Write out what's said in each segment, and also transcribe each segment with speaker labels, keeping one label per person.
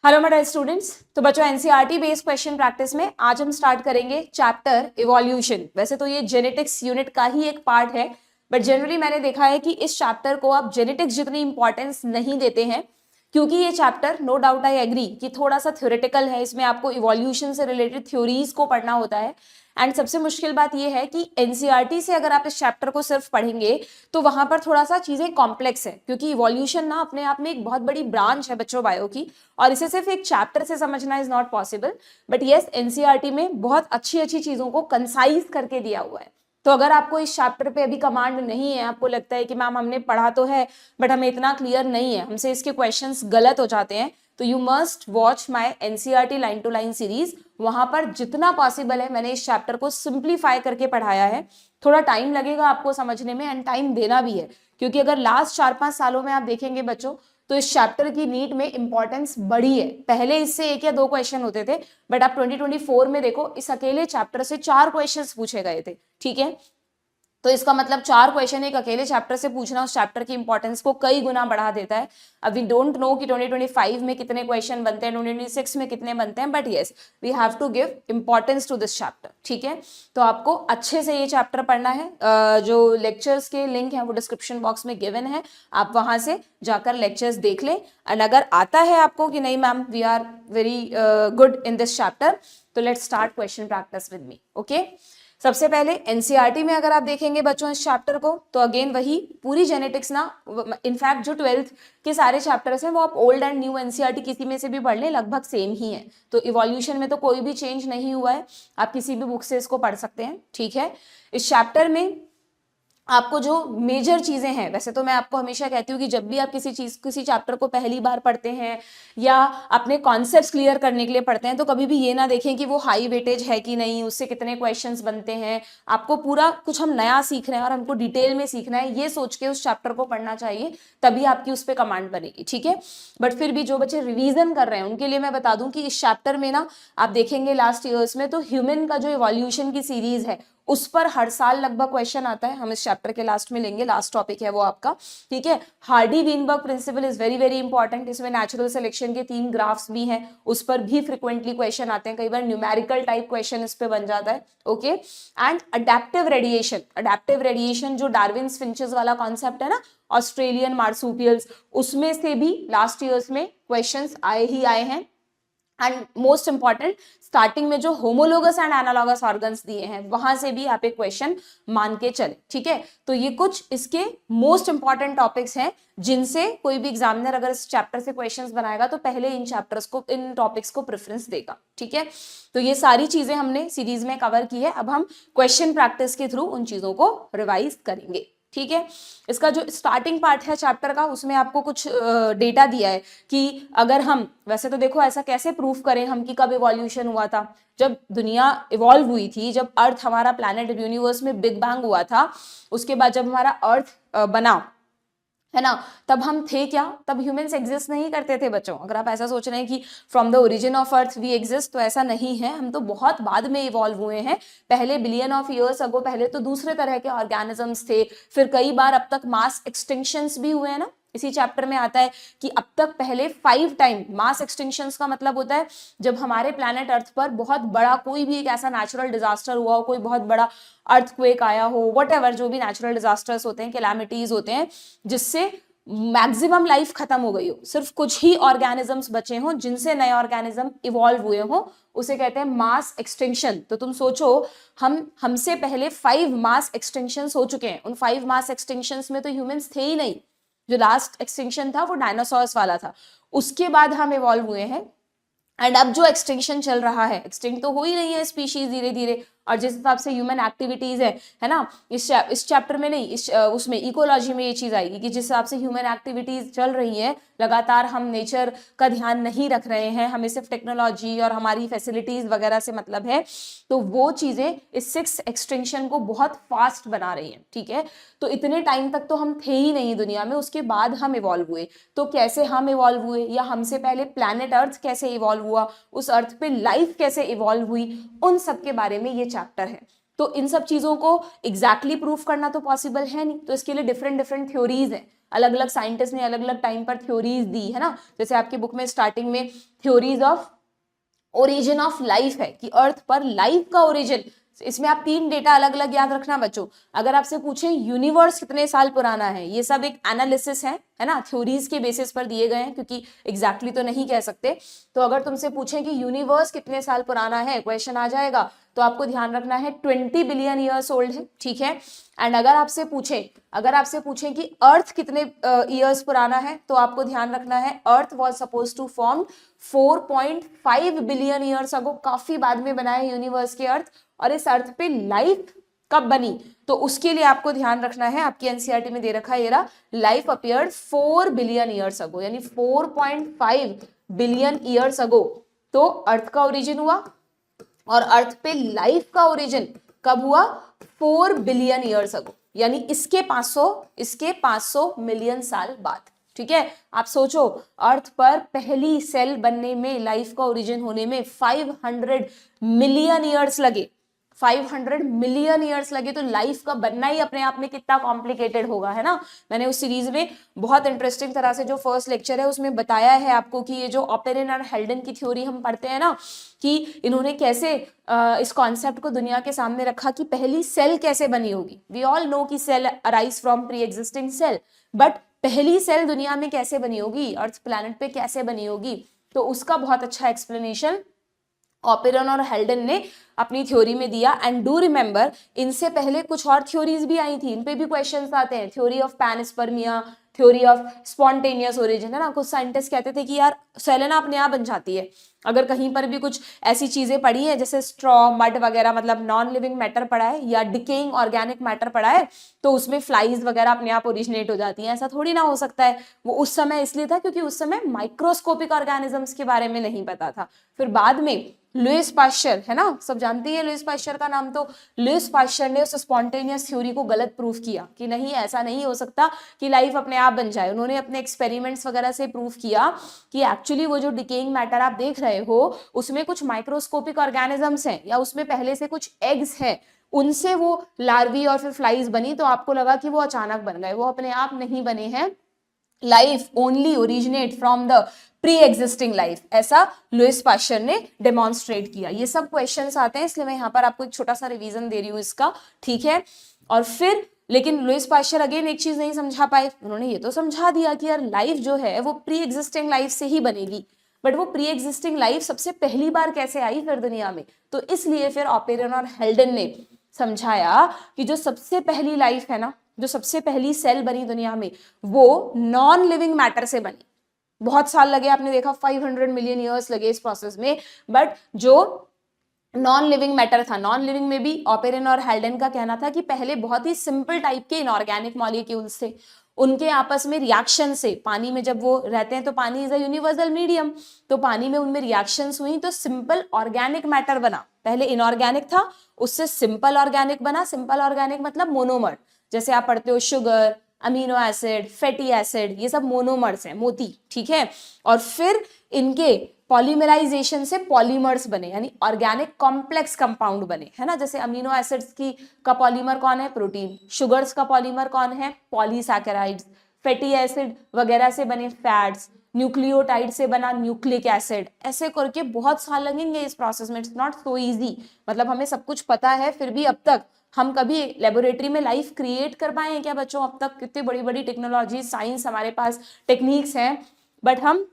Speaker 1: Hello my dear students. तो बच्चों NCERT based question practice में आज हम स्टार्ट करेंगे चैप्टर इवोल्यूशन। वैसे तो ये जेनेटिक्स यूनिट का ही एक पार्ट है, बट जनरली मैंने देखा है कि इस चैप्टर को आप जेनेटिक्स जितनी इंपॉर्टेंस नहीं देते हैं, क्योंकि ये chapter no doubt I agree कि थोड़ा सा थ्योरेटिकल है। इसमें आपको इवोल्यूशन से रिलेटेड थ्योरीज को पढ़ना होता है। एंड सबसे मुश्किल बात ये है कि एनसीईआरटी से अगर आप इस चैप्टर को सिर्फ पढ़ेंगे तो वहां पर थोड़ा सा चीजें कॉम्प्लेक्स है, क्योंकि इवोल्यूशन ना अपने आप में एक बहुत बड़ी ब्रांच है बच्चों बायो की, और इसे सिर्फ एक चैप्टर से समझना is not possible. But yes, NCERT में बहुत अच्छी अच्छी चीजों को कंसाइज करके दिया हुआ है। तो अगर आपको इस चैप्टर पे अभी कमांड नहीं है, आपको लगता है कि मैम हमने पढ़ा तो है बट हमें इतना क्लियर नहीं है, हमसे इसके क्वेश्चंस गलत हो जाते हैं, तो you must watch my NCERT line to line series. वहां पर जितना पॉसिबल है मैंने इस चैप्टर को सिंप्लीफाई करके पढ़ाया है। थोड़ा टाइम लगेगा आपको समझने में, एंड टाइम देना भी है, क्योंकि अगर लास्ट 4-5 सालों में आप देखेंगे बच्चों तो इस चैप्टर की नीट में इंपॉर्टेंस बढ़ी है। पहले इससे 1 या 2 क्वेश्चन होते थे, बट आप 2024 में देखो इस अकेले चैप्टर से 4 क्वेश्चंस पूछे गए थे। ठीक है, तो इसका मतलब 4 क्वेश्चन एक अकेले चैप्टर से पूछना उस चैप्टर की इंपॉर्टेंस को कई गुना बढ़ा देता है। अब वी डोंट नो कि 2025 में कितने क्वेश्चन बनते हैं, 2026 में कितने बनते हैं, but yes we have to give importance to this chapter. ठीक है, तो आपको अच्छे से ये चैप्टर पढ़ना है। जो लेक्चर्स के लिंक है वो डिस्क्रिप्शन बॉक्स में गिवन है, आप वहां से जाकर लेक्चर्स देख लें। एंड अगर आता है आपको कि नहीं ma'am we are very good in this chapter, तो let's start question practice with me. Okay, सबसे पहले एनसीईआरटी में अगर आप देखेंगे बच्चों इस चैप्टर को, तो अगेन वही पूरी जेनेटिक्स ना, इनफैक्ट जो 12th के सारे चैप्टर्स हैं वो आप ओल्ड एंड न्यू एनसीईआरटी किसी में से भी पढ़ लें, लगभग सेम ही है। तो इवोल्यूशन में तो कोई भी चेंज नहीं हुआ है, आप किसी भी बुक से इसको पढ़ सकते हैं। ठीक है, इस चैप्टर में आपको जो मेजर चीजें हैं, वैसे तो मैं आपको हमेशा कहती हूँ कि जब भी आप किसी चैप्टर को पहली बार पढ़ते हैं या अपने कॉन्सेप्ट्स क्लियर करने के लिए पढ़ते हैं, तो कभी भी ये ना देखें कि वो हाई वेटेज है कि नहीं, उससे कितने क्वेश्चंस बनते हैं। आपको पूरा कुछ हम नया सीख रहे हैं और हमको डिटेल में सीखना है, ये सोच के उस चैप्टर को पढ़ना चाहिए, तभी आपकी उस पर कमांड बनेगी। ठीक है, बट फिर भी जो बच्चे रिवीजन कर रहे हैं उनके लिए मैं बता दूं कि इस चैप्टर में ना आप देखेंगे लास्ट ईयर्स में तो ह्यूमन का जो इवोल्यूशन की सीरीज है उस पर हर साल लगभग क्वेश्चन आता है। हम इस चैप्टर के लास्ट में लेंगे, लास्ट टॉपिक है वो आपका। ठीक है, Hardy Weinberg principle is very very important. इसमें नेचुरल सिलेक्शन के 3 ग्राफ्स भी हैं, उस पर भी फ्रिक्वेंटली क्वेश्चन आते हैं, कई बार न्यूमेरिकल टाइप क्वेश्चन इस पे बन जाता है। ओके, एंड अडेप्टिव रेडिएशन जो डार्विन फिंचेस वाला कॉन्सेप्ट है ना, ऑस्ट्रेलियन मार्सूपियल्स, उसमें से भी लास्ट ईयर्स में क्वेश्चंस आए ही आए हैं। एंड मोस्ट इंपॉर्टेंट, स्टार्टिंग में जो होमोलोगस एंड एनालॉगस ऑर्गन्स दिए हैं वहां से भी आप एक क्वेश्चन मान के चले। ठीक है, तो ये कुछ इसके मोस्ट इंपॉर्टेंट टॉपिक्स हैं जिनसे कोई भी एग्जामिनर अगर इस चैप्टर से क्वेश्चंस बनाएगा तो पहले इन टॉपिक्स को प्रेफरेंस देगा। ठीक है, तो ये सारी चीजें हमने सीरीज में कवर की है, अब हम क्वेश्चन प्रैक्टिस के थ्रू उन चीजों को रिवाइज करेंगे। ठीक है, इसका जो स्टार्टिंग पार्ट है चैप्टर का उसमें आपको कुछ डेटा दिया है कि अगर हम, वैसे तो देखो ऐसा कैसे प्रूफ करें हम कि कब इवोल्यूशन हुआ था, जब दुनिया इवॉल्व हुई थी, जब अर्थ हमारा प्लैनेट यूनिवर्स में बिग बैंग हुआ था, उसके बाद जब हमारा अर्थ बना है ना, तब हम थे क्या, तब ह्यूमंस एग्जिस्ट नहीं करते थे बच्चों। अगर आप ऐसा सोच रहे हैं कि from the origin of earth we exist, तो ऐसा नहीं है, हम तो बहुत बाद में इवॉल्व हुए हैं। पहले बिलियन ऑफ ईयर्स अगो पहले तो दूसरे तरह के ऑर्गेनिजम्स थे, फिर कई बार अब तक मास एक्सटिंक्शंस भी हुए हैं ना। इसी चैप्टर में आता है कि अब तक पहले 5 टाइम मास एक्सटिंक्शंस का मतलब होता है जब हमारे प्लैनेट अर्थ पर बहुत बड़ा कोई भी एक ऐसा नेचुरल डिजास्टर हुआ हो, कोई बहुत बड़ा अर्थक्वेक आया हो, व्हाटएवर जो भी नेचुरल डिजास्टर्स होते हैं, कैलामिटीज होते हैं, जिससे मैक्सिमम लाइफ खत्म हो गई हो, सिर्फ कुछ ही ऑर्गेनिजम्स बचे हों जिनसे नए ऑर्गेनिज्म इवॉल्व हुए हों, उसे कहते हैं मास एक्सटिंक्शन। तो तुम सोचो हमसे पहले 5 मास एक्सटिंक्शंस हो चुके हैं, उन 5 मास एक्सटिंक्शंस में तो ह्यूमंस थे ही नहीं। जो लास्ट एक्सटिंक्शन था वो डायनासोर्स वाला था, उसके बाद हम इवॉल्व हुए हैं। एंड अब जो एक्सटिंक्शन चल रहा है, एक्सटिंक्ट तो हो ही रही है स्पीशीज धीरे धीरे, और जिस हिसाब से ह्यूमन एक्टिविटीज है ना, इस चैप्टर में नहीं, उसमें इकोलॉजी में ये चीज आएगी कि जिस हिसाब से ह्यूमन एक्टिविटीज चल रही है, लगातार हम नेचर का ध्यान नहीं रख रहे हैं, हमें सिर्फ टेक्नोलॉजी और हमारी फैसिलिटीज वगैरह से मतलब है, तो वो चीजें इस 6th एक्सटिंक्शन को बहुत फास्ट बना रही हैं। ठीक है, तो इतने टाइम तक तो हम थे ही नहीं दुनिया में, उसके बाद हम इवॉल्व हुए। तो कैसे हम इवॉल्व हुए, या हमसे पहले प्लैनेट अर्थ कैसे इवॉल्व हुआ, उस अर्थ पे लाइफ कैसे इवॉल्व हुई, उन सब के बारे में ये चैप्टर है। तो इन सब चीजों को एग्जैक्टली प्रूफ करना तो पॉसिबल है नहीं, तो इसके लिए डिफरेंट डिफरेंट थ्योरीज हैं, अलग अलग साइंटिस्ट ने अलग अलग टाइम पर थ्योरीज दी है ना। जैसे आपकी बुक में स्टार्टिंग में theories of origin of life है कि अर्थ पर लाइफ का ओरिजिन, इसमें आप 3 डेटा अलग अलग याद रखना बच्चों। अगर आपसे पूछें यूनिवर्स कितने साल पुराना है, ये सब एक एनालिसिस है ना, थ्योरीज के बेसिस पर दिए गए हैं, क्योंकि एग्जैक्टली तो नहीं कह सकते। तो अगर तुमसे पूछें कि यूनिवर्स कितने साल पुराना है, क्वेश्चन आ जाएगा, तो आपको ध्यान रखना है 20 बिलियन ईयर्स ओल्ड है, ठीक है। एंड अगर आपसे पूछें कि अर्थ कितने ईयर्स पुराना है, तो आपको ध्यान रखना है earth was suppose to form 4.5 billion years ago, काफी बाद में बना है यूनिवर्स के अर्थ। और इस अर्थ पे लाइफ कब बनी, तो उसके लिए आपको ध्यान रखना है, आपकी एनसीईआरटी में दे रखा है ये रहा, लाइफ अपीयर्ड 4 बिलियन ईयर्स अगो, यानी 4.5 बिलियन ईयर्स अगो। तो अर्थ का ओरिजिन हुआ, और अर्थ पे लाइफ का ओरिजिन कब हुआ, 4 बिलियन ईयर्स अगो, यानी इसके 500 मिलियन साल बाद, ठीक है। आप सोचो, अर्थ पर पहली सेल बनने में, लाइफ का ओरिजिन होने में 500 मिलियन ईयर्स लगे, 500 मिलियन ईयर्स लगे, तो लाइफ का बनना ही अपने आप में कितना कॉम्प्लिकेटेड होगा, है ना। मैंने उस सीरीज में बहुत इंटरेस्टिंग तरह से, जो फर्स्ट लेक्चर है उसमें बताया है आपको कि ये जो ऑपेरेन और हेल्डन की थ्योरी हम पढ़ते हैं ना, कि इन्होंने कैसे इस कॉन्सेप्ट को दुनिया के सामने रखा कि पहली सेल कैसे बनी होगी। वी ऑल नो कि cell arise from pre existing cell, but पहली सेल दुनिया में कैसे बनी होगी, अर्थ प्लैनेट पे कैसे बनी होगी, तो उसका बहुत अच्छा एक्सप्लेनेशन ऑपेरन और हेल्डन ने अपनी थ्योरी में दिया। एंड डू रिमेंबर, इनसे पहले कुछ और थ्योरीज भी आई थी, इन पे भी क्वेश्चंस आते हैं, theory of panspermia, theory of spontaneous origin, है ना। कुछ साइंटिस्ट कहते थे कि यार सेल ना अपने आप बन जाती है, अगर कहीं पर भी कुछ ऐसी चीजें पड़ी है जैसे स्ट्रॉ, मड वगैरह, मतलब नॉन लिविंग मैटर पड़ा है, या डिकेइंग ऑर्गेनिक मैटर पड़ा है, तो उसमें फ्लाइज वगैरह अपने आप ओरिजिनेट हो जाती हैं। ऐसा थोड़ी ना हो सकता है। वो उस समय इसलिए था क्योंकि उस समय माइक्रोस्कोपिक ऑर्गेनिजम्स के बारे में नहीं पता था। फिर बाद में लुईस पाश्चर, है ना, सब जानती है लुईस पाश्चर का नाम, तो लुईस पाश्चर ने उस स्पॉन्टेनियस थ्योरी को गलत प्रूफ किया कि नहीं, ऐसा नहीं हो सकता कि लाइफ अपने आप बन जाए। उन्होंने अपने एक्सपेरिमेंट्स वगैरह से प्रूफ किया कि एक्चुअली वो जो डिकेइंग मैटर आप देख रहे हो, उसमें कुछ माइक्रोस्कोपिक ऑर्गेनिजम्स हैं, या उसमें पहले से कुछ एग्स हैं, उनसे वो लार्वी और फिर फ्लाइज बनी, तो आपको लगा कि वो अचानक बन गए, वो अपने आप नहीं बने हैं। Life only originate from the pre existing life, ऐसा लुईस पाश्चर ने डेमोन्स्ट्रेट किया। ये सब क्वेश्चंस आते हैं, इसलिए मैं यहाँ पर आपको एक छोटा सा रिवीजन दे रही हूँ इसका, ठीक है। और फिर लेकिन लुईस पाश्चर अगेन एक चीज नहीं समझा पाए, उन्होंने ये तो समझा दिया कि यार लाइफ जो है वो प्री एग्जिस्टिंग लाइफ से ही बनेगी, बट वो प्री एग्जिस्टिंग लाइफ सबसे पहली बार कैसे आई फिर दुनिया में, तो इसलिए फिर ऑपेरन और हेल्डन ने समझाया कि जो सबसे पहली लाइफ है ना, जो सबसे पहली सेल बनी दुनिया में, वो नॉन लिविंग मैटर से बनी। बहुत साल लगे, आपने देखा 500 मिलियन ईयर्स लगे इस प्रोसेस में, बट जो नॉन लिविंग मैटर था, नॉन लिविंग में भी ऑपेरन और हेल्डन का कहना था कि पहले बहुत ही सिंपल टाइप के इनऑर्गेनिक मॉलिक्यूल्स थे, उनके आपस में रिएक्शन से, पानी में जब वो रहते हैं तो पानी इज अ यूनिवर्सल मीडियम, तो पानी में उनमें रिएक्शंस हुई तो सिंपल ऑर्गेनिक मैटर बना। पहले इनऑर्गेनिक था, उससे सिंपल ऑर्गेनिक बना। सिंपल ऑर्गेनिक मतलब मोनोमर, जैसे आप पढ़ते हो sugar, amino acid, fatty acid, ये सब मोनोमर्स हैं, मोती, ठीक है। और फिर इनके पॉलीमराइजेशन से पॉलीमर्स बने, यानी ऑर्गेनिक कॉम्प्लेक्स कंपाउंड बने, है ना। जैसे अमीनो एसिड्स की का पॉलीमर कौन है, प्रोटीन। शुगर्स का पॉलीमर कौन है, पॉलीसैकेराइड्स। फैटी एसिड वगैरह से बने फैट्स, न्यूक्लियोटाइड से बना न्यूक्लिक एसिड। ऐसे करके बहुत साल लगेंगे इस प्रोसेस में, इट्स नॉट सो इजी। मतलब हमें सब कुछ पता है, फिर भी अब तक हम कभी लेबोरेटरी में लाइफ क्रिएट कर पाए हैं क्या बच्चों? अब तक कितनी बड़ी बड़ी टेक्नोलॉजी, साइंस, हमारे पास टेक्निक्स हैं, बट हम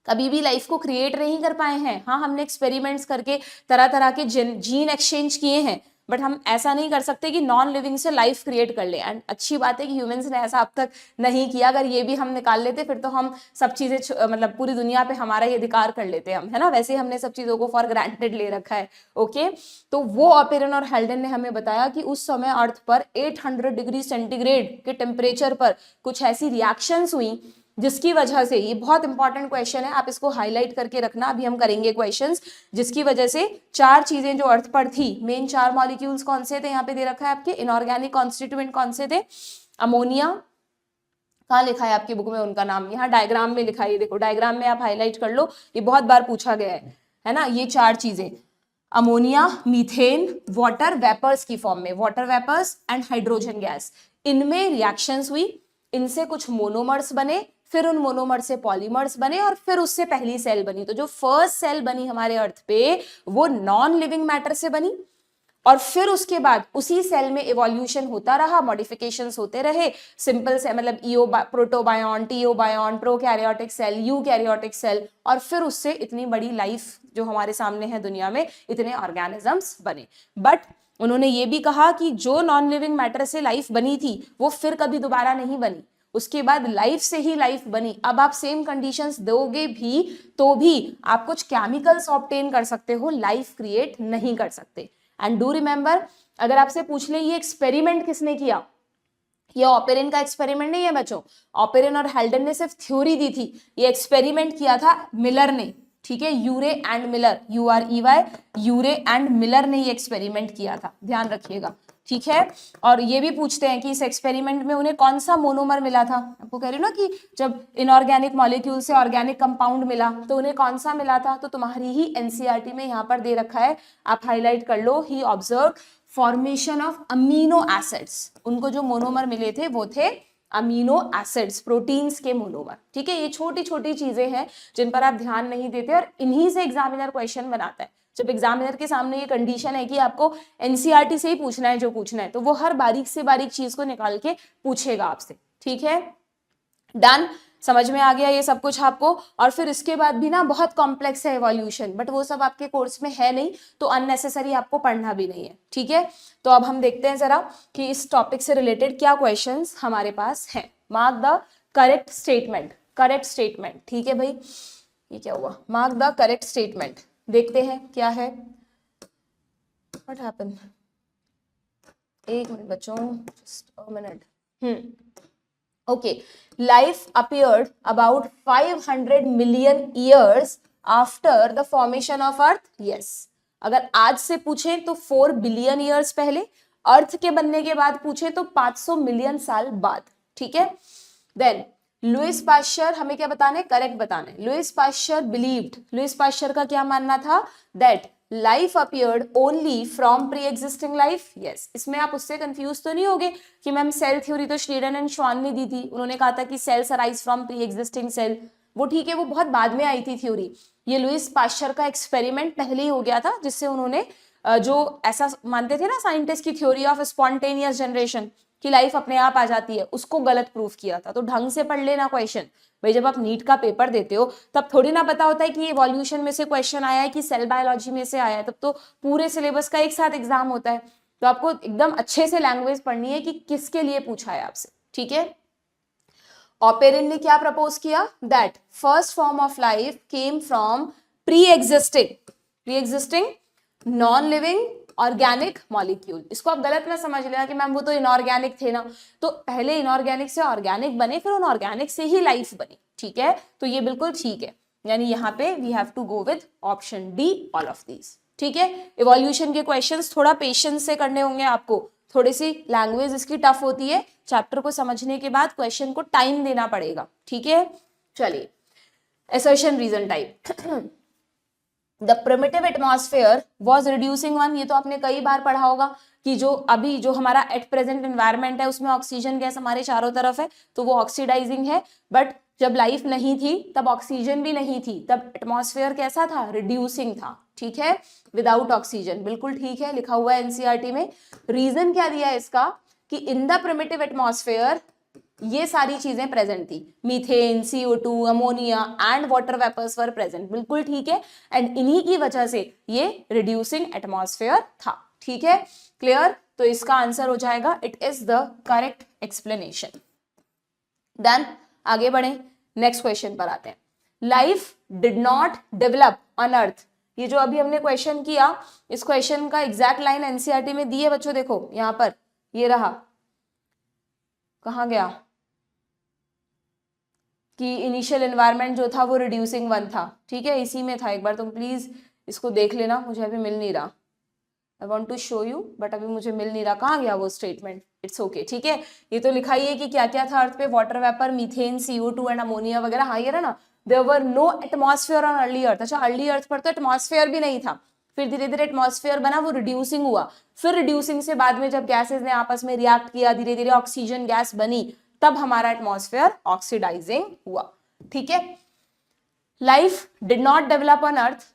Speaker 1: कभी भी लाइफ को क्रिएट नहीं कर पाए हैं। हाँ, हमने एक्सपेरिमेंट्स करके तरह तरह के जीन एक्सचेंज किए हैं, बट हम ऐसा नहीं कर सकते कि नॉन लिविंग से लाइफ क्रिएट कर ले। एंड अच्छी बात है कि ह्यूमंस ने ऐसा अब तक नहीं किया। अगर ये भी हम निकाल लेते फिर तो हम सब चीजें, मतलब पूरी दुनिया पे हमारा ये अधिकार कर लेते हम, है ना। वैसे हमने सब चीजों को फॉर ग्रांटेड ले रखा है, ओके। तो वो ऑपेरन और हेल्डन ने हमें बताया कि उस समय अर्थ पर 800 डिग्री सेंटीग्रेड के टेम्परेचर पर कुछ ऐसी रिएक्शंस हुई जिसकी वजह से, ये बहुत इंपॉर्टेंट क्वेश्चन है, आप इसको हाईलाइट करके रखना, अभी हम करेंगे क्वेश्चंस। जिसकी वजह से 4 चीजें जो अर्थ पर थी, मेन 4 मॉलिक्यूल्स कौन से थे, यहाँ पे दे रखा है आपके, इनऑर्गेनिक कॉन्स्टिट्यूएंट कौन से थे, अमोनिया, कहाँ लिखा है आपकी बुक में उनका नाम, यहाँ डायग्राम में लिखा है, देखो डायग्राम में आप हाईलाइट कर लो, ये बहुत बार पूछा गया है ना। ये 4 चीजें, अमोनिया, मीथेन, वाटर वेपर्स की फॉर्म में, water vapours and hydrogen gas, इनमें रिएक्शंस हुई, इनसे कुछ मोनोमर्स बने, फिर उन मोनोमर से पॉलीमर्स बने और फिर उससे पहली सेल बनी। तो जो फर्स्ट सेल बनी हमारे अर्थ पे वो नॉन लिविंग मैटर से बनी और फिर उसके बाद उसी सेल में इवोल्यूशन होता रहा, मॉडिफिकेशंस होते रहे, सिंपल से मतलब ईओ प्रोटोबायोन, टीओबायोन, प्रोकैरियोटिक सेल, यूकैरियोटिक सेल, और फिर उससे इतनी बड़ी लाइफ जो हमारे सामने है दुनिया में, इतने ऑर्गेनिजम्स बने। बट उन्होंने ये भी कहा कि जो नॉन लिविंग मैटर से लाइफ बनी थी वो फिर कभी दोबारा नहीं बनी, उसके बाद लाइफ से ही लाइफ बनी। अब आप सेम कंडीशंस दोगे भी तो भी आप कुछ केमिकल्स ऑब्टेन कर सकते हो, लाइफ क्रिएट नहीं कर सकते। एंड डू रिमेंबर, अगर आपसे पूछ ले ये एक्सपेरिमेंट किसने किया, ये ऑपेरिन का एक्सपेरिमेंट नहीं है बच्चों, ऑपेरिन और हेल्डन ने सिर्फ थ्योरी दी थी, ये एक्सपेरिमेंट किया था मिलर ने, ठीक है, Urey and Miller, UREY, Urey and Miller ने ये एक्सपेरिमेंट किया था, ध्यान रखिएगा, ठीक है। और ये भी पूछते हैं कि इस एक्सपेरिमेंट में उन्हें कौन सा मोनोमर मिला था, आपको कह रही हूँ ना कि जब इनऑर्गेनिक मॉलिक्यूल से ऑर्गेनिक कंपाउंड मिला तो उन्हें कौन सा मिला था, तो तुम्हारी ही एनसीईआरटी में यहाँ पर दे रखा है, आप हाईलाइट कर लो, he observe formation of amino acids, उनको जो मोनोमर मिले थे वो थे अमीनो एसिड्स, प्रोटीन्स के मोनोमर, ठीक है। ये छोटी छोटी चीजें हैं जिन पर आप ध्यान नहीं देते और इन्हीं से एग्जामिनर क्वेश्चन बनाता है। जब एग्जामिनर के सामने ये कंडीशन है कि आपको एनसीईआरटी से ही पूछना है जो पूछना है, तो वो हर बारीक से बारीक चीज को निकाल के पूछेगा आपसे, ठीक है। डन, समझ में आ गया ये सब कुछ आपको। और फिर इसके बाद भी ना बहुत कॉम्प्लेक्स है इवोल्यूशन, बट वो सब आपके कोर्स में है नहीं तो अननेसेसरी आपको पढ़ना भी नहीं है, ठीक है। तो अब हम देखते हैं जरा कि इस टॉपिक से रिलेटेड क्या क्वेश्चंस हमारे पास हैं। Mark the correct statement, correct statement, ठीक है भाई, ये क्या हुआ, मार्क द करेक्ट स्टेटमेंट, देखते हैं क्या है। व्हाट हैपेंड, एक मिनट बच्चों, just a minute. Okay, life appeared about 500 million years after the formation of Earth. Yes. अगर आज से पूछें तो 4 बिलियन ईयर्स पहले, अर्थ के बनने के बाद पूछें तो 500 मिलियन साल बाद, ठीक है। देन लुइस पाश्चर, हमें क्या बताना है, करेक्ट बताना है। Louis Pasteur believed, Louis Pasteur का क्या मानना था, that life appeared only from pre existing life. Yes, इसमें आप उससे कंफ्यूज तो नहीं होगे कि मैम सेल थ्योरी तो श्नीडन एंड श्वान ने दी थी, उन्होंने कहा था कि cells arise from pre existing cell, वो ठीक है, वो बहुत बाद में आई थी थ्योरी। ये लुइस पाश्चर का एक्सपेरिमेंट पहले ही हो गया था, जिससे उन्होंने जो ऐसा मानते थे ना साइंटिस्ट की थ्योरी ऑफ स्पॉन्टेनियस जनरेशन कि लाइफ अपने आप आ जाती है, उसको गलत प्रूफ किया था। तो ढंग से पढ़ लेना क्वेश्चन भाई, जब आप नीट का पेपर देते हो तब थोड़ी ना पता होता है कि इवोल्यूशन में से क्वेश्चन आया है कि सेल बायोलॉजी में से आया है, तब तो पूरे सिलेबस का एक साथ एग्जाम होता है। तो आपको एकदम अच्छे से लैंग्वेज पढ़नी है कि किसके लिए पूछा है आपसे, ठीक है। ऑपेरिन ने क्या प्रपोज किया, that first form of life came from pre existing non living organic molecule. इसको आप गलत ना समझ लेना कि मैम वो तो इनऑर्गेनिक थे ना, तो पहले इनऑर्गेनिक से ऑर्गेनिक बने, फिर उन ऑर्गेनिक से ही लाइफ बनी, ठीक है। तो ये बिल्कुल ठीक है, यानी यहाँ पे we have to go with option D, all of these, ठीक है। इवोल्यूशन के क्वेश्चंस थोड़ा पेशेंस से करने होंगे आपको, थोड़ी सी लैंग्वेज इसकी टफ होती है, चैप्टर को समझने के बाद क्वेश्चन को टाइम देना पड़ेगा, ठीक है। चलिए, assertion reason type, the primitive atmosphere was reducing one, ये तो आपने कई बार पढ़ा होगा कि जो अभी जो हमारा एट प्रेजेंट एनवायरमेंट है उसमें ऑक्सीजन गैस हमारे चारों तरफ है तो वो ऑक्सीडाइजिंग है, बट जब लाइफ नहीं थी तब ऑक्सीजन भी नहीं थी, तब एटमॉस्फेयर कैसा था, रिड्यूसिंग था, ठीक है, विदाउट ऑक्सीजन, बिल्कुल ठीक है, लिखा हुआ है एनसीईआरटी में। रीजन क्या दिया है इसका, कि इन द प्रिमिटिव एटमॉस्फेयर ये सारी चीजें प्रेजेंट थी, methane, CO2, ammonia and water vapours were present, बिल्कुल ठीक है, एंड इन्हीं की वजह से ये रिड्यूसिंग एटमॉस्फेयर था, ठीक है, क्लियर। तो इसका आंसर हो जाएगा, it is the correct explanation. Done, आगे बढ़े, नेक्स्ट क्वेश्चन पर आते हैं। Life did not develop on earth, ये जो अभी हमने क्वेश्चन किया, इस क्वेश्चन का एग्जैक्ट लाइन एनसीईआरटी में दी है बच्चों, देखो यहां पर, ये रहा, कहां गया, कि इनिशियल एनवायरनमेंट जो था वो रिड्यूसिंग वन था, ठीक है, इसी में था, एक बार तुम प्लीज इसको देख लेना, मुझे अभी मिल नहीं रहा, I want to show you but अभी मुझे मिल नहीं रहा, कहाँ गया वो स्टेटमेंट, इट्स ओके, ठीक है। ये तो लिखा ही है कि क्या क्या था अर्थ पे, water vapour, methane, CO2 and ammonia वगैरह, हाँ ये रहा ना, there were no atmosphere on early earth. अच्छा, अर्ली अर्थ पर तो एटमॉस्फेयर भी नहीं था, फिर धीरे धीरे एटमॉस्फेयर बना, वो रिड्यूसिंग हुआ, फिर रिड्यूसिंग से बाद में जब गैसेस ने आपस में रिएक्ट किया, धीरे धीरे ऑक्सीजन गैस बनी, तब हमारा एटमॉस्फेयर ऑक्सीडाइजिंग हुआ। ठीक है, life did not develop on earth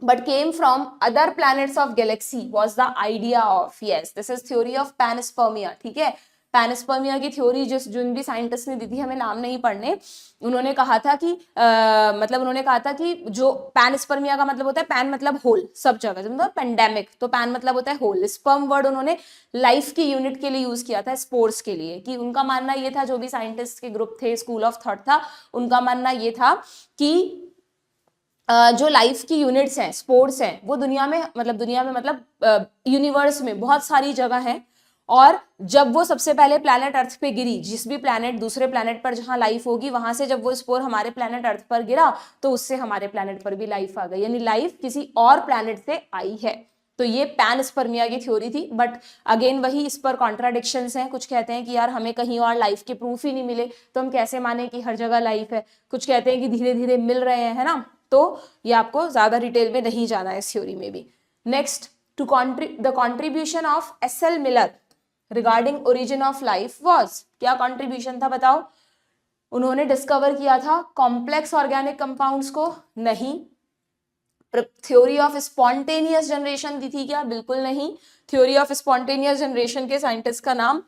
Speaker 1: but came from other planets of galaxy was the idea of, yes, this is theory of panspermia। ठीक है, पैनस्पर्मिया की थ्योरी जिन भी साइंटिस्ट ने दी थी, हमें नाम नहीं पढ़ने, उन्होंने कहा था कि मतलब उन्होंने कहा था कि जो पैनस्पर्मिया का मतलब होता है, पैन मतलब होल, सब जगह, मतलब पेंडेमिक, तो पैन मतलब होता है होल। स्पर्म वर्ड उन्होंने लाइफ की यूनिट के लिए यूज किया था, स्पोर्स के लिए, कि उनका मानना ये था, जो भी साइंटिस्ट के ग्रुप थे, स्कूल ऑफ थॉट था, उनका मानना ये था कि जो लाइफ की यूनिट्स हैं, स्पोर्स हैं, वो दुनिया में मतलब यूनिवर्स में बहुत सारी जगह है, और जब वो सबसे पहले प्लैनेट अर्थ पे गिरी, जिस भी प्लैनेट, दूसरे प्लैनेट पर जहां लाइफ होगी, वहां से जब वो स्पोर हमारे प्लैनेट अर्थ पर गिरा, तो उससे हमारे प्लैनेट पर भी लाइफ आ गई, यानी लाइफ किसी और प्लैनेट से आई है। तो ये पैनस्पर्मिया की थ्योरी थी। बट अगेन वही, इस पर कॉन्ट्राडिक्शंस हैं। कुछ कहते हैं कि यार हमें कहीं और लाइफ के प्रूफ ही नहीं मिले, तो हम कैसे माने कि हर जगह लाइफ है। कुछ कहते हैं कि धीरे धीरे मिल रहे हैं, है ना। तो ये आपको ज्यादा डिटेल में नहीं जाना है इस थ्योरी में भी। Next, the contribution of SL. Miller regarding origin of life was, क्या कॉन्ट्रीब्यूशन था बताओ। उन्होंने डिस्कवर किया था कॉम्प्लेक्स ऑर्गेनिक कंपाउंड्स को, नहीं। थ्योरी ऑफ स्पॉन्टेनियस जनरेशन दी थी क्या, बिल्कुल नहीं। थ्योरी ऑफ स्पॉन्टेनियस जनरेशन के साइंटिस्ट का नाम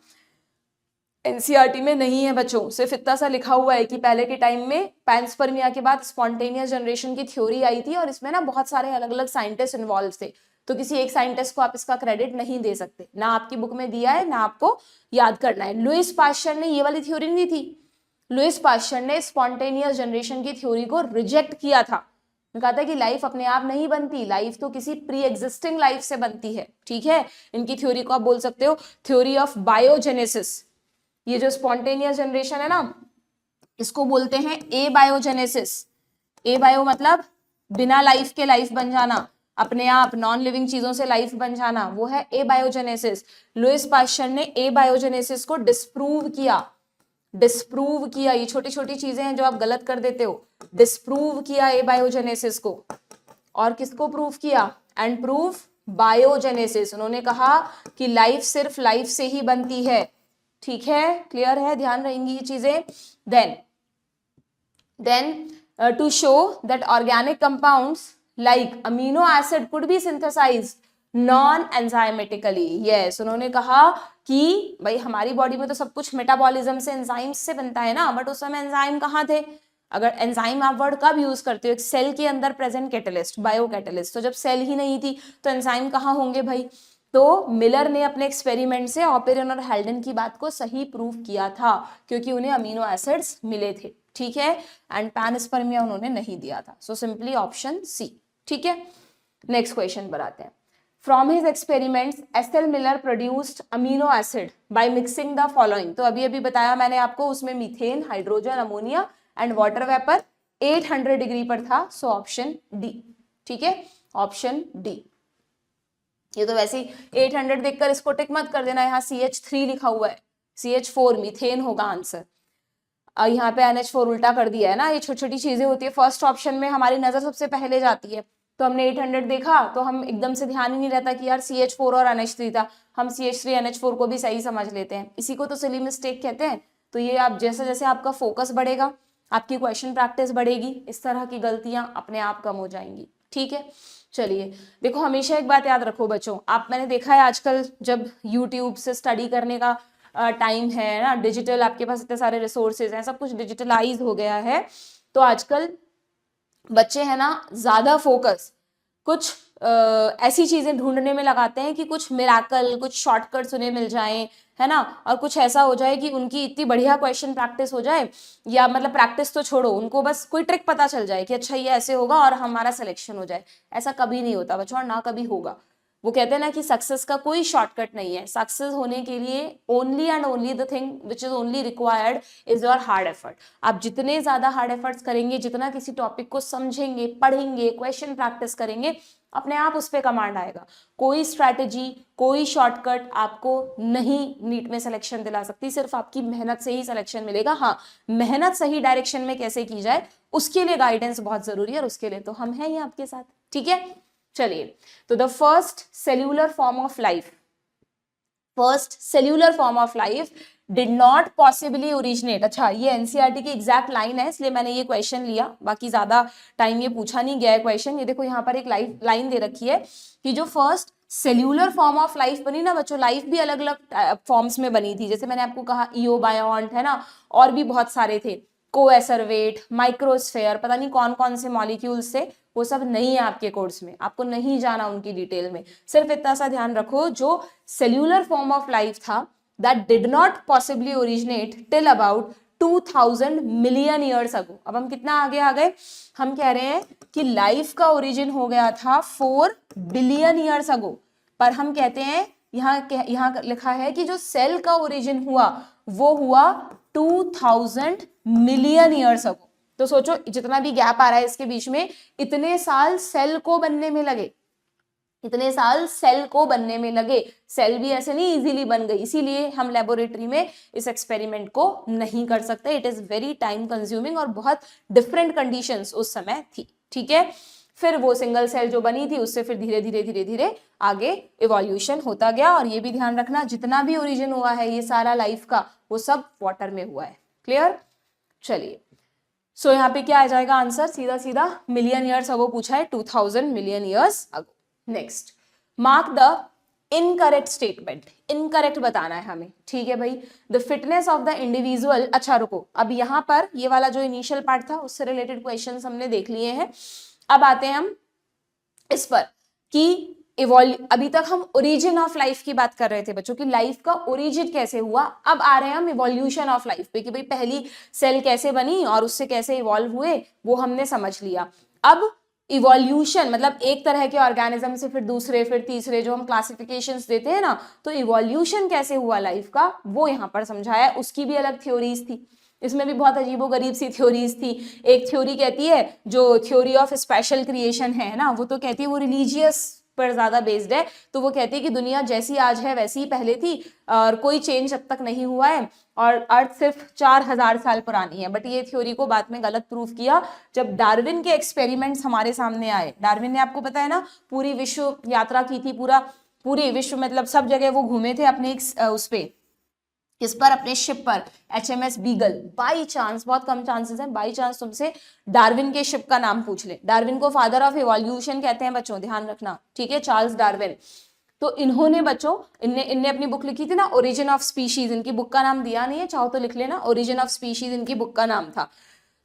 Speaker 1: एनसीईआरटी में नहीं है बच्चों, सिर्फ इतना सा लिखा हुआ है कि पहले के टाइम में पैनस्पर्मिया के बाद स्पॉन्टेनियस जनरेशन की थ्योरी आई थी, और इसमें ना बहुत सारे अलग अलग साइंटिस्ट इन्वॉल्व थे, तो किसी एक साइंटिस्ट को आप इसका क्रेडिट नहीं दे सकते, ना आपकी बुक में दिया है, ना आपको याद करना है। लुईस पास्चर ने ये वाली थ्योरी नहीं दी थी। लुईस पास्चर ने स्पॉन्टेनियस जनरेशन की थ्योरी को रिजेक्ट किया था। कहा था कि लाइफ अपने आप नहीं बनती, लाइफ तो किसी प्री एग्जिस्टिंग लाइफ से बनती है। ठीक है, इनकी थ्योरी को आप बोल सकते हो थ्योरी ऑफ बायोजेनेसिस। ये जो स्पॉन्टेनियस जनरेशन है ना, इसको बोलते हैं ए बायोजेनेसिस। ए बायो मतलब बिना लाइफ के लाइफ बन जाना, अपने आप नॉन लिविंग चीजों से लाइफ बन जाना, वो है ए बायोजेनेसिस। लुईस पास्चर ने ए बायोजेनेसिस को डिस्प्रूव किया। डिस्प्रूव किया, ये छोटी छोटी चीजें हैं जो आप गलत कर देते हो। डिस्प्रूव किया ए बायोजेनेसिस को, और किसको प्रूव किया, एंड प्रूफ बायोजेनेसिस। उन्होंने कहा कि लाइफ सिर्फ लाइफ से ही बनती है। ठीक है, क्लियर है, ध्यान रहेंगी ये चीजें। Then to show that organic compounds like amino acid could be synthesized non enzymatically। yes, उन्होंने कहा कि भाई हमारी बॉडी में तो सब कुछ मेटाबॉलिज्म से, एंजाइम्स से बनता है ना, बट उस समय एंजाइम कहाँ थे। अगर एंजाइम आप वर्ड कब यूज करते हो, एक सेल के अंदर प्रेजेंट कैटलिस्ट, बायो कैटलिस्ट, तो जब सेल ही नहीं थी तो एंजाइम कहाँ होंगे भाई। तो मिलर ने अपने एक्सपेरिमेंट से ऑपेरन और हेल्डन की बात को सही प्रूव किया था, क्योंकि उन्हें अमीनो एसिड्स मिले थे। ठीक है, एंड पैनस्पर्मिया उन्होंने नहीं दिया था। So simply option C. ठीक है, नेक्स्ट क्वेश्चन पर आते हैं। From his experiments S L. Miller produced amino acid by mixing the following. तो अभी अभी बताया मैंने आपको, उसमें methane, hydrogen, ammonia and water vapour 800 degree पर था। So option D. ठीक है, ऑप्शन डी। ये तो वैसे ही 800 देखकर इसको टिक मत कर देना, यहाँ CH3 लिखा हुआ है, CH4 मीथेन होगा आंसर। यहाँ पे NH4 उल्टा कर दिया है ना। ये छोटी छोटी चीजें होती है, फर्स्ट ऑप्शन में हमारी नजर सबसे पहले जाती है। तो हमने 800 देखा तो हम एकदम से ध्यान ही नहीं रहता कि यार CH4 और NH3 था, हम CH3 NH4 को भी सही समझ लेते हैं। इसी को तो सिली मिस्टेक कहते हैं। तो ये आप जैसे जैसे आपका फोकस बढ़ेगा, आपकी क्वेश्चन प्रैक्टिस बढ़ेगी, इस तरह की गलतियां अपने आप कम हो जाएंगी। ठीक है, चलिए देखो, हमेशा एक बात याद रखो बच्चों, आप, मैंने देखा है आजकल जब यूट्यूब से स्टडी करने का टाइम है ना, डिजिटल आपके पास इतने सारे रिसोर्सेज हैं, सब कुछ डिजिटलाइज हो गया है, तो आजकल बच्चे हैं ना ज्यादा फोकस कुछ ऐसी चीजें ढूंढने में लगाते हैं कि कुछ मिराकल, कुछ शॉर्टकट्स उन्हें मिल जाएं, है ना, और कुछ ऐसा हो जाए कि उनकी इतनी बढ़िया क्वेश्चन प्रैक्टिस हो जाए, या मतलब प्रैक्टिस तो छोड़ो, उनको बस कोई ट्रिक पता चल जाए कि अच्छा ये ऐसे होगा और हमारा सिलेक्शन हो जाए। ऐसा कभी नहीं होता बच्चों, और ना कभी होगा। वो कहते हैं ना कि सक्सेस का कोई शॉर्टकट नहीं है। सक्सेस होने के लिए only and only the thing which is only required is your hard effort. आप जितने ज्यादा हार्ड एफर्ट्स करेंगे, जितना किसी टॉपिक को समझेंगे, पढ़ेंगे, क्वेश्चन प्रैक्टिस करेंगे, अपने आप उस पर कमांड आएगा। कोई स्ट्रैटेजी, कोई शॉर्टकट आपको नहीं नीट में सिलेक्शन दिला सकती, सिर्फ आपकी मेहनत से ही सिलेक्शन मिलेगा। हाँ, मेहनत सही डायरेक्शन में कैसे की जाए उसके लिए गाइडेंस बहुत जरूरी है, और उसके लिए तो हम हैं ही आपके साथ। ठीक है, चलिए, तो the first cellular form of life did not possibly originate. अच्छा, ये एनसीईआरटी की एग्जैक्ट लाइन है, इसलिए मैंने ये क्वेश्चन लिया, बाकी ज्यादा टाइम ये पूछा नहीं गया है क्वेश्चन। ये देखो यहाँ पर एक लाइन दे रखी है कि जो first cellular form of life बनी ना बच्चों, लाइफ भी अलग अलग फॉर्म्स में बनी थी, जैसे मैंने आपको कहा ईओबायोंट है ना, और भी बहुत सारे थे, कोएसरवेट, माइक्रोस्फेयर, पता नहीं कौन कौन से मॉलिक्यूल्स थे, वो सब नहीं है आपके कोर्स में, आपको नहीं जाना उनकी डिटेल में। सिर्फ इतना सा ध्यान रखो, जो सेल्यूलर फॉर्म ऑफ लाइफ था that did not possibly originate till about 2000 million years ago. अब हम कितना आगे आ गए, हम कह रहे हैं कि लाइफ का ओरिजिन हो गया था 4 बिलियन ईयर्स अगो, पर हम कहते हैं यहाँ लिखा है कि जो सेल का ओरिजिन हुआ वो हुआ 2000 मिलियन ईयर्स अगो। तो सोचो जितना भी गैप आ रहा है इसके बीच में, इतने साल सेल को बनने में लगे, इतने साल सेल को बनने में लगे। सेल भी ऐसे नहीं इजीली बन गई, इसीलिए हम लेबोरेटरी में इस एक्सपेरिमेंट को नहीं कर सकते। It is very time consuming और बहुत डिफरेंट कंडीशंस उस समय थी, ठीक है। फिर वो सिंगल सेल जो बनी थी उससे फिर धीरे धीरे धीरे धीरे आगे इवोल्यूशन होता गया। और ये भी ध्यान रखना, जितना भी ओरिजिन हुआ है ये सारा लाइफ का, वो सब वाटर में हुआ है। क्लियर? चलिए, सो यहाँ पे क्या आ जाएगा आंसर, सीधा सीधा मिलियन ईयर्स अगो पूछा है, 2000 million years ago. Next, mark the incorrect statement. Incorrect बताना है हमें, ठीक है भाई। The fitness of the individual. अच्छा रुको, अब यहाँ पर ये वाला जो इनिशियल पार्ट था उससे रिलेटेड क्वेश्चंस हमने देख लिए हैं। अब आते हैं हम इस पर कि अभी तक हम ओरिजिन ऑफ लाइफ की बात कर रहे थे बच्चों, की लाइफ का ओरिजिन कैसे हुआ। अब आ रहे हैं हम इवोल्यूशन ऑफ लाइफ पे, कि भाई पहली सेल कैसे बनी और उससे कैसे इवॉल्व हुए, वो हमने समझ लिया। अब इवोल्यूशन मतलब एक तरह के ऑर्गेनिज्म से फिर दूसरे, फिर तीसरे, जो हम क्लासिफिकेशंस देते हैं ना, तो इवोल्यूशन कैसे हुआ लाइफ का वो यहाँ पर समझाया। उसकी भी अलग थ्योरीज थी, इसमें भी बहुत अजीबोगरीब सी थ्योरीज थी। एक थ्योरी कहती है, जो थ्योरी ऑफ स्पेशल क्रिएशन है ना, वो तो कहती है वो रिलीजियस पर ज्यादा बेस्ड है, तो वो कहती है कि दुनिया जैसी आज है वैसी ही पहले थी और कोई चेंज अब तक नहीं हुआ है और अर्थ सिर्फ 4000 साल पुरानी है। बट ये थ्योरी को बाद में गलत प्रूफ किया जब डार्विन के एक्सपेरिमेंट्स हमारे सामने आए। डार्विन ने, आपको पता है ना, पूरी विश्व यात्रा की थी, पूरी विश्व मतलब सब जगह वो घूमे थे अपने उस पे, इस पर, अपने शिप पर, HMS बीगल। बाई चांस, बहुत कम चांसेस हैं, बाई चांस तुमसे डार्विन के शिप का नाम पूछ ले। डार्विन को फादर ऑफ इवोल्यूशन कहते हैं बच्चों, ध्यान रखना, ठीक है, चार्ल्स डार्विन। तो इन्होंने बच्चों, इनने अपनी बुक लिखी थी ना, ओरिजिन ऑफ स्पीशीज। इनकी बुक का नाम दिया नहीं है, चाहो तो लिख लेना, ओरिजिन ऑफ स्पीशीज इनकी बुक का नाम था।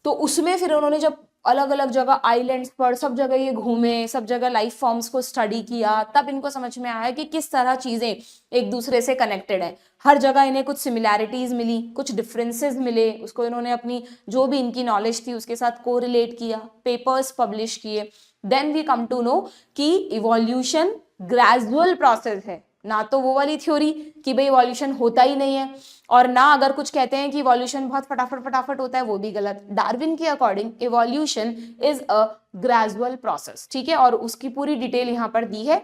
Speaker 1: तो उसमें फिर उन्होंने जब अलग अलग जगह आइलैंड्स पर सब जगह ये घूमे, सब जगह लाइफ फॉर्म्स को स्टडी किया, तब इनको समझ में आया कि किस तरह चीजें एक दूसरे से कनेक्टेड है। हर जगह इन्हें कुछ सिमिलैरिटीज मिली, कुछ डिफरेंसेस मिले, उसको इन्होंने अपनी जो भी इनकी नॉलेज थी उसके साथ कोरिलेट किया, पेपर्स पब्लिश किए। Then we come to know कि इवोल्यूशन ग्रेजुअल प्रोसेस है, ना तो वो वाली थ्योरी कि भाई इवोल्यूशन होता ही नहीं है, और ना अगर कुछ कहते हैं कि इवोल्यूशन बहुत फटाफट होता है, वो भी गलत। डार्विन के according evolution is a gradual process, ठीक है, और उसकी पूरी डिटेल यहाँ पर दी है।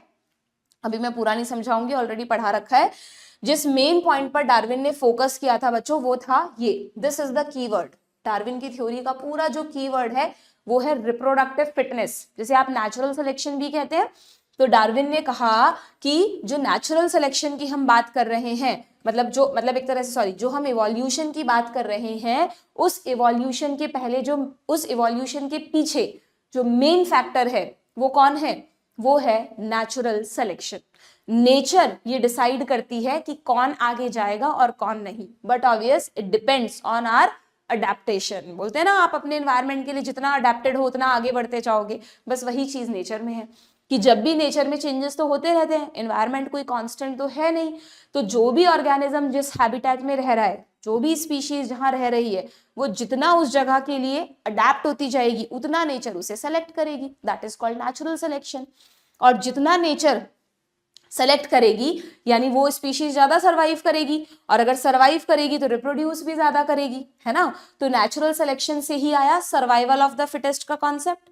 Speaker 1: अभी मैं पूरा नहीं समझाऊंगी, ऑलरेडी पढ़ा रखा है। जिस मेन पॉइंट पर डार्विन ने फोकस किया था बच्चों, वो था ये, this is the keyword. Darwin की थ्योरी का पूरा जो कीवर्ड है वो है रिप्रोडक्टिव फिटनेस, जिसे आप नेचुरल सिलेक्शन भी कहते हैं। तो डार्विन ने कहा कि जो नेचुरल सिलेक्शन की हम बात कर रहे हैं, मतलब एक तरह से जो हम इवोल्यूशन की बात कर रहे हैं, उस इवोल्यूशन के पहले, जो उस इवोल्यूशन के पीछे जो मेन फैक्टर है वो कौन है, वो है नेचुरल सिलेक्शन। नेचर ये डिसाइड करती है कि कौन आगे जाएगा और कौन नहीं, but obvious it depends on our adaptation. बोलते हैं ना, आप अपने एनवायरनमेंट के लिए जितना अडेप्टेड हो उतना आगे बढ़ते जाओगे, बस वही चीज नेचर में है कि जब भी नेचर में चेंजेस तो होते रहते हैं, एनवायरनमेंट कोई कांस्टेंट तो है नहीं। तो जो भी ऑर्गेनिज्म जिस हैबिटेट में रह रहा है, जो भी स्पीशीज जहां रह रही है, वो जितना उस जगह के लिए अडेप्ट होती जाएगी उतना नेचर उसे सेलेक्ट करेगी, that is called natural selection. और जितना नेचर सेलेक्ट करेगी यानी वो स्पीशीज ज्यादा सर्वाइव करेगी, और अगर सर्वाइव करेगी तो रिप्रोड्यूस भी ज्यादा करेगी, है ना। तो नेचुरल सिलेक्शन से ही आया सर्वाइवल ऑफ द फिटेस्ट का कॉन्सेप्ट,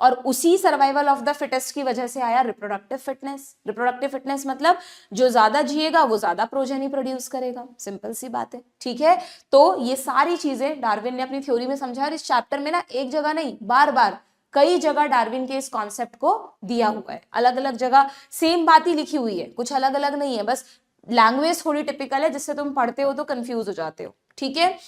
Speaker 1: और उसी सर्वाइवल ऑफ द फिटेस्ट की वजह से आया रिप्रोडक्टिव फिटनेस। रिप्रोडक्टिव फिटनेस मतलब जो ज्यादा जिएगा वो ज्यादा प्रोजेनी प्रोड्यूस करेगा, सिंपल सी बात है, ठीक है। तो ये सारी चीजें डार्विन ने अपनी थ्योरी में समझा, और इस चैप्टर में ना एक जगह नहीं, बार बार कई जगह डार्विन के इस कॉन्सेप्ट को दिया हुआ है, अलग अलग जगह सेम बात ही लिखी हुई है, कुछ अलग अलग नहीं है, बस लैंग्वेज थोड़ी टिपिकल है, जिससे तुम पढ़ते हो तो कंफ्यूज हो जाते हो, ठीक है।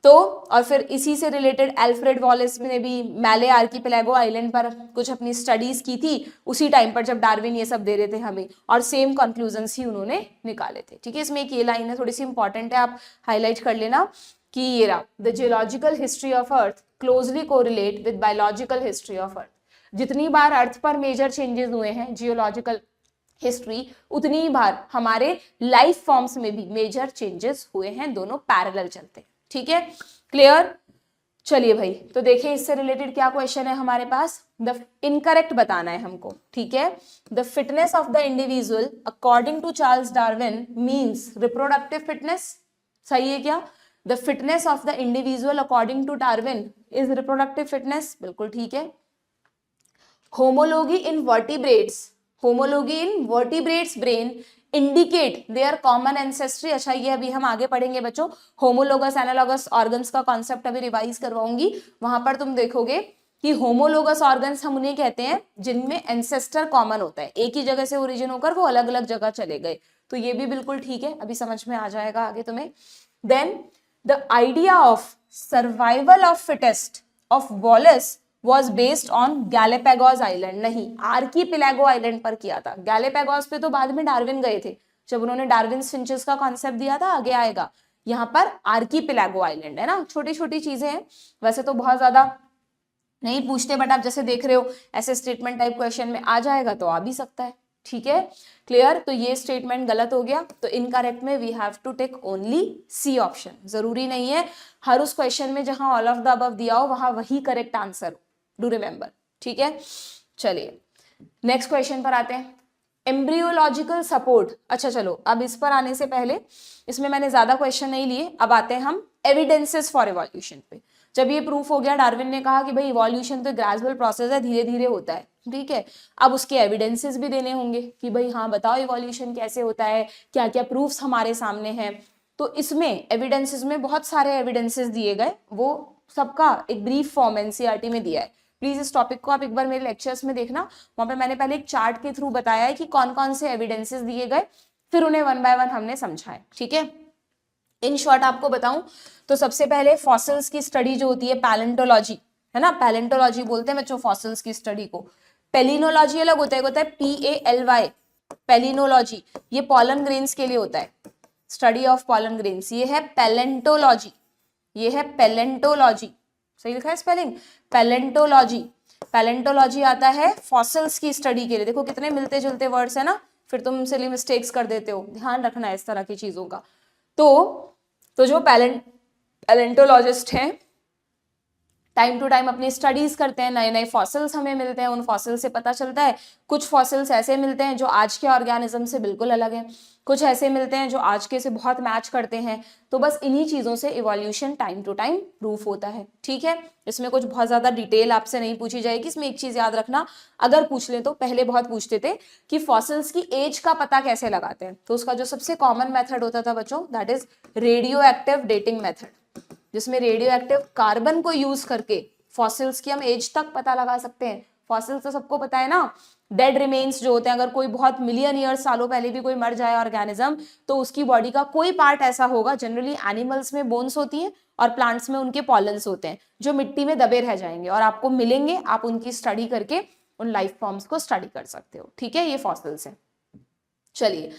Speaker 1: तो और फिर इसी से रिलेटेड एल्फ्रेड वॉलेस ने भी मैले आर्कीपेलागो आइलैंड पर कुछ अपनी स्टडीज की थी उसी टाइम पर जब डार्विन ये सब दे रहे थे हमें, और सेम कंक्लूजन्स ही उन्होंने निकाले थे, ठीक है। इसमें एक ये लाइन है थोड़ी सी इंपॉर्टेंट है, आप हाईलाइट कर लेना कि ये रहा, the geological history of earth closely correlate with biological history of earth. जितनी बार अर्थ पर मेजर चेंजेस हुए हैं जियोलॉजिकल हिस्ट्री, उतनी ही बार हमारे लाइफ फॉर्म्स में भी मेजर चेंजेस हुए हैं, दोनों पैरेलल चलते हैं, ठीक है, क्लियर। चलिए भाई, तो देखिए इससे रिलेटेड क्या क्वेश्चन है हमारे पास, द इनकरेक्ट बताना है हमको, ठीक है। The fitness of the individual according to Charles Darwin means reproductive fitness, सही है क्या। The fitness of the individual according to Darwin is reproductive fitness, बिल्कुल ठीक है। Homology in vertebrates, homology in vertebrates brain indicate their common ancestry, अच्छा ये अभी हम आगे पढ़ेंगे बच्चों, होमोलोगस एनालॉगस ऑर्गन्स का कॉन्सेप्ट अभी रिवाइज करवाऊंगी, वहां पर तुम देखोगे कि होमोलोगस ऑर्गन्स हम उन्हें कहते हैं जिनमें एंसेस्टर कॉमन होता है, एक ही जगह से ओरिजिन होकर वो अलग अलग जगह चले गए, तो ये भी बिल्कुल ठीक है, अभी समझ में आ जाएगा आगे तुम्हें। Then the idea of survival of fittest of Wallace was based on Galapagos island, नहीं आर्कीपेलागो आइलैंड पर किया था, गैलेपेगोस पे तो बाद में डार्विन गए थे, जब उन्होंने डार्विन फिंचेस का कॉन्सेप्ट दिया था, आगे आएगा, यहाँ पर आर्कीपेलागो आइलैंड है ना, छोटी छोटी चीजें हैं, वैसे तो बहुत ज्यादा नहीं पूछते, बट आप जैसे देख रहे हो ऐसे स्टेटमेंट टाइप क्वेश्चन में आ जाएगा तो आ भी सकता है, ठीक है, क्लियर। तो ये स्टेटमेंट गलत हो गया, तो इनकरेक्ट में we have to take only C option, जरूरी नहीं है हर उस क्वेश्चन में जहां ऑल ऑफ द अबव दिया हो वहां वही करेक्ट आंसर हो, डू रिमेंबर, ठीक है। चलिए नेक्स्ट क्वेश्चन पर आते हैं, एम्ब्रियोलॉजिकल सपोर्ट, अच्छा चलो अब इस पर आने से पहले इसमें मैंने ज्यादा क्वेश्चन नहीं लिए, अब आते हैं हम एविडेंसेस फॉर इवोल्यूशन पे। जब ये प्रूफ हो गया, डार्विन ने कहा कि भाई इवोल्यूशन तो ग्रेजुअल प्रोसेस है, धीरे धीरे होता है, ठीक है, अब उसके एविडेंसेस भी देने होंगे कि भाई हाँ बताओ इवोल्यूशन कैसे होता है, क्या क्या प्रूफ्स हमारे सामने हैं। तो इसमें एविडेंसेस में बहुत सारे एविडेंसेस दिए गए, वो सबका एक ब्रीफ फॉर्म एनसीईआरटी में दिया है, प्लीज इस टॉपिक को आप एक बार मेरे लेक्चर्स में देखना, वहां पे मैंने पहले एक चार्ट के थ्रू बताया है कि कौन कौन से एविडेंसेस दिए गए, फिर उन्हें वन बाय वन हमने समझा है, ठीक है। इन शॉर्ट आपको बताऊं तो सबसे पहले फॉसिल्स की स्टडी जो होती है पैलेंटोलॉजी, है ना, पैलेंटोलॉजी बोलते हैं बच्चों फॉसिल्स की स्टडी को, पेलिनोलॉजी अलग होता है PALY, पेलिनोलॉजी, ये पॉलन ग्रेन्स के लिए होता है, स्टडी ऑफ पॉलन ग्रेन्स, ये है पैलेंटोलॉजी, ये है पैलेंटोलॉजी, सही लिखा है स्पेलिंग, पैलेंटोलॉजी, पैलेंटोलॉजी आता है फॉसिल्स की स्टडी के लिए, देखो कितने मिलते जुलते वर्ड्स है ना, फिर तुम सिली मिस्टेक्स कर देते हो, ध्यान रखना है इस तरह की चीजों का। तो जो पैलेंटोलॉजिस्ट हैं टाइम टू टाइम अपनी स्टडीज करते हैं, नए नए फॉसिल्स हमें मिलते हैं, उन फॉसिल से पता चलता है, कुछ फॉसिल्स ऐसे मिलते हैं जो आज के ऑर्गेनिज्म से बिल्कुल अलग हैं, कुछ ऐसे मिलते हैं जो आज के से बहुत मैच करते हैं, तो बस इन्हीं चीजों से evolution time to time proof होता है, ठीक है। इसमें कुछ बहुत ज्यादा डिटेल आपसे नहीं पूछी जाएगी, इसमें एक चीज याद रखना, अगर पूछ ले तो पहले बहुत पूछते थे कि फॉसिल्स की एज का पता कैसे लगाते हैं, तो उसका जो सबसे कॉमन मेथड होता था बच्चों that is radio active dating method, जिसमें रेडियो एक्टिव कार्बन को यूज करके फॉसिल्स की हम एज तक पता लगा सकते हैं। फॉसिल्स तो सबको पता है ना, डेड रिमेन्स जो होते हैं, अगर कोई बहुत मिलियन ईयर सालों पहले भी कोई मर जाए ऑर्गेनिज्म, तो उसकी बॉडी का कोई पार्ट ऐसा होगा, जनरली एनिमल्स में बोन्स होती हैं और प्लांट्स में उनके पॉलन्स होते हैं, जो मिट्टी में दबे रह जाएंगे और आपको मिलेंगे, आप उनकी स्टडी करके उन लाइफ फॉर्म्स को स्टडी कर सकते हो, ठीक है, ये फॉसिल्स है। चलिए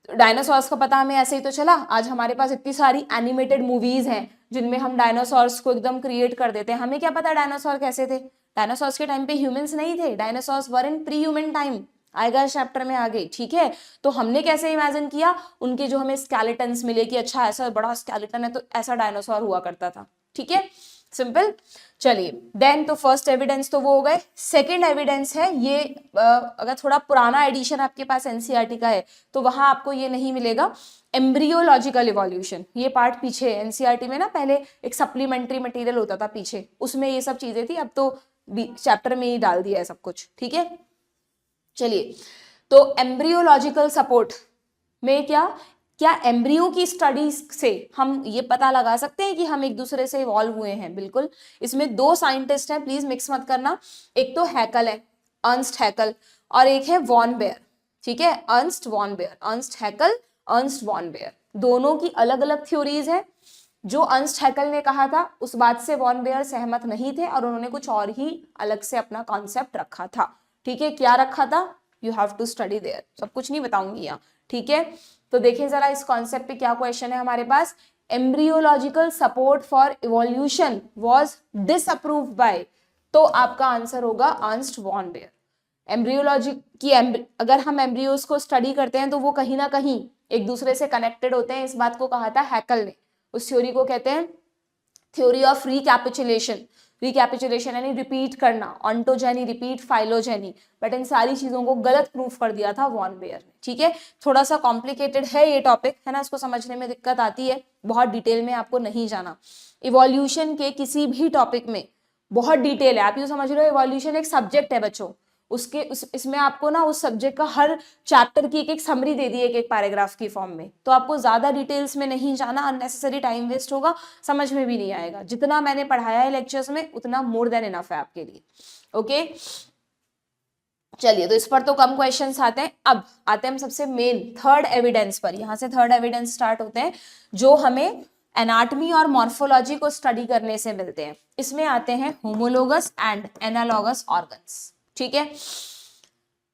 Speaker 1: डायनासोर्स का पता हमें ऐसे ही तो चला, आज हमारे पास इतनी सारी एनिमेटेड मूवीज हैं जिनमें हम डायनासोर्स को एकदम क्रिएट कर देते हैं, हमें क्या पता डायनासोर कैसे थे, डायनासोर्स के टाइम पे ह्यूमंस नहीं थे, डायनासोर्स वर इन प्री ह्यूमन टाइम, आएगा इस चैप्टर में आगे, ठीक है। तो हमने कैसे इमेजिन किया, उनके जो हमें स्केलेटन्स मिले कि अच्छा ऐसा बड़ा स्केलेटन है तो ऐसा डायनासोर हुआ करता था, ठीक है, सिंपल। चलिए देन तो फर्स्ट एविडेंस तो वो हो गए, सेकंड एविडेंस है ये, अगर थोड़ा पुराना एडिशन आपके पास एनसीईआरटी का है तो वहां आपको ये नहीं मिलेगा, एम्ब्रियोलॉजिकल इवोल्यूशन, ये पार्ट पीछे है एनसीईआरटी में ना, पहले एक सप्लीमेंट्री मटेरियल होता था पीछे, उसमें ये सब चीजें थी, अब तो चैप्टर में ही डाल दिया है सब कुछ, ठीक है। चलिए तो एम्ब्रियोलॉजिकल सपोर्ट में क्या, क्या एम्ब्रियो की स्टडीज से हम ये पता लगा सकते हैं कि हम एक दूसरे से इवॉल्व हुए हैं? बिल्कुल। इसमें दो साइंटिस्ट हैं, प्लीज मिक्स मत करना। एक तो हैकल है, अर्न्स्ट हैकल, और एक है वॉन बेयर। ठीक है, Ernst von Baer, Ernst Haeckel, Ernst von Baer, दोनों की अलग अलग थ्योरीज है। जो अर्न्स्ट हैकल ने कहा था उस बात से वॉन बेयर सहमत नहीं थे और उन्होंने कुछ और ही अलग से अपना कॉन्सेप्ट रखा था। ठीक है, क्या रखा था? You have to study there, सब कुछ नहीं बताऊंगी यहाँ। ठीक है, तो देखें जरा इस कॉन्सेप्ट पे क्या क्वेश्चन है हमारे पास। Embryological support for evolution was disapproved by, तो आपका आंसर होगा अर्न्स्ट वॉन बेयर। एम्ब्रियोलॉजी की अगर हम एम्ब्रियोज को स्टडी करते हैं तो वो कहीं ना कहीं एक दूसरे से कनेक्टेड होते हैं, इस बात को कहा था हैकल ने। उस थ्योरी को कहते हैं थ्योरी ऑफ रिकैपिचुलेशन। रिकैपिचुलेशन यानी रिपीट करना, ontogeny, repeat, phylogeny, but in सारी चीजों को गलत प्रूफ कर दिया था वॉन बेयर ने। ठीक है, थोड़ा सा कॉम्प्लिकेटेड है ये टॉपिक, है ना, इसको समझने में दिक्कत आती है, बहुत डिटेल में आपको नहीं जाना। इवोल्यूशन के किसी भी टॉपिक में बहुत डिटेल है, आप यूँ समझ रहे हो इवोल्यूशन एक सब्जेक्ट है बच्चों, उसके इसमें आपको ना उस सब्जेक्ट का हर चैप्टर की एक एक समरी दे दी है एक एक पैराग्राफ की फॉर्म में, तो आपको ज्यादा डिटेल्स में नहीं जाना, अननेसेसरी टाइम वेस्ट होगा, समझ में भी नहीं आएगा। जितना मैंने पढ़ाया है लेक्चर्स में उतना मोर देन इनफ है आपके लिए। ओके, चलिए, तो इस पर तो कम क्वेश्चंस आते हैं। अब आते हैं हम सबसे मेन थर्ड एविडेंस पर। यहाँ से थर्ड एविडेंस स्टार्ट होते हैं जो हमें एनाटॉमी और मॉर्फोलॉजी को स्टडी करने से मिलते हैं। इसमें आते हैं होमोलोगस एंड एनालॉगस ऑर्गन्स। ठीक है,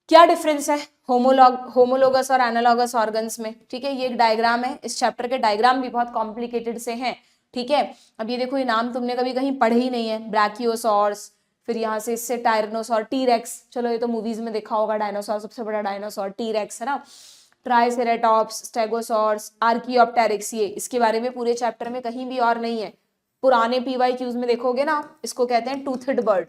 Speaker 1: क्या डिफरेंस है होमोलोगस और एनालॉगस ऑर्गन्स में? ठीक है, ये एक डायग्राम है, इस चैप्टर के डायग्राम भी बहुत कॉम्प्लिकेटेड से हैं। ठीक है, अब ये देखो, ये नाम तुमने कभी कहीं पढ़े ही नहीं है, ब्रैकियोसॉर्स, फिर यहाँ से इससे टायरनोसॉर, टीरेक्स, चलो ये तो मूवीज में देखा होगा, डायनासोर, सबसे बड़ा डायनासोर टीरेक्स है ना, ट्राइसेराटॉप्स, स्टेगोसॉर्स, आर्कियोप्टेरिक्स, ये इसके बारे में पूरे चैप्टर में कहीं भी और नहीं है। पुराने PYQs में देखोगे ना, इसको कहते हैं toothed bird.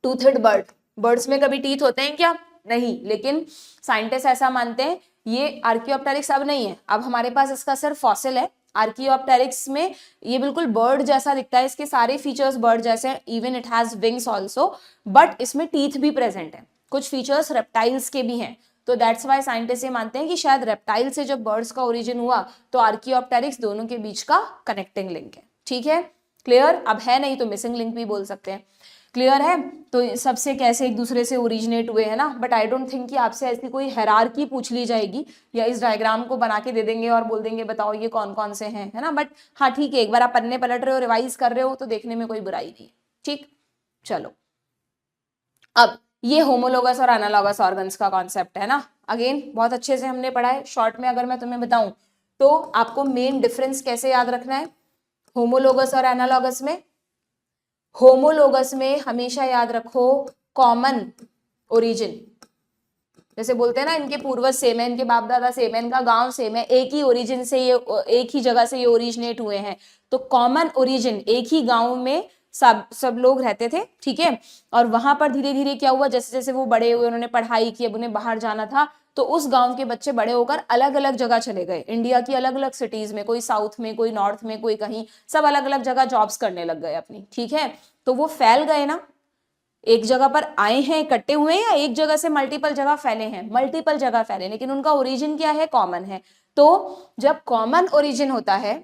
Speaker 1: Toothed bird, birds में कभी टीथ होते हैं क्या? नहीं, लेकिन साइंटिस्ट ऐसा मानते हैं ये आर्कियोप्टेरिक्स अब नहीं है, अब हमारे पास इसका सिर्फ फॉसिल है। आर्कियोप्टेरिक्स में ये बिल्कुल बर्ड जैसा दिखता है, इसके सारे फीचर्स बर्ड जैसे हैं, even it has wings also, but इसमें टीथ भी प्रेजेंट है, कुछ फीचर्स रेप्टाइल्स के भी हैं। तो दैट्स वाई साइंटिस्ट ये मानते हैं कि शायद रेप्टाइल से जब बर्ड्स का ओरिजिन हुआ तो आर्कियोप्टेरिक्स, दोनों के बीच का कनेक्टिंग लिंक है। ठीक है, क्लियर? अब है नहीं तो मिसिंग लिंक भी बोल सकते हैं। क्लियर है? तो सबसे कैसे एक दूसरे से ओरिजिनेट हुए, है ना, बट आई डोंट थिंक कि आपसे ऐसी कोई हायरार्की पूछ ली जाएगी या इस डायग्राम को बना के दे देंगे और बोल देंगे बताओ ये कौन कौन से हैं, है ना, बट हाँ ठीक है, एक बार आप पन्ने पलट रहे हो, रिवाइज कर रहे हो तो देखने में कोई बुराई नहीं है। ठीक, चलो, अब ये होमोलोगस और एनालॉगस ऑर्गन्स का कॉन्सेप्ट है ना, अगेन बहुत अच्छे से हमने पढ़ा है। शॉर्ट में अगर मैं तुम्हें बताऊं तो आपको मेन डिफरेंस कैसे याद रखना है होमोलोगस और एनालॉगस में? होमोलोगस में हमेशा याद रखो कॉमन ओरिजिन, जैसे बोलते हैं ना इनके पूर्वज सेम है, इनके बाप दादा सेम है, इनका गांव सेम है, एक ही ओरिजिन से ये, एक ही जगह से ये ओरिजिनेट हुए हैं, तो कॉमन ओरिजिन, एक ही गांव में सब लोग रहते थे। ठीक है, और वहां पर धीरे धीरे क्या हुआ, जैसे जैसे वो बड़े हुए, उन्होंने पढ़ाई की, अब उन्हें बाहर जाना था, तो उस गांव के बच्चे बड़े होकर अलग अलग जगह चले गए, इंडिया की अलग अलग सिटीज में, कोई साउथ में, कोई नॉर्थ में, कोई कहीं, सब अलग अलग जगह जॉब्स करने लग गए अपनी। ठीक है, तो वो फैल गए ना, एक जगह पर आए हैं, इकट्ठे हुए हैं, या एक जगह से मल्टीपल जगह फैले हैं? मल्टीपल जगह फैले, लेकिन उनका ओरिजिन क्या है? कॉमन है। तो जब कॉमन ओरिजिन होता है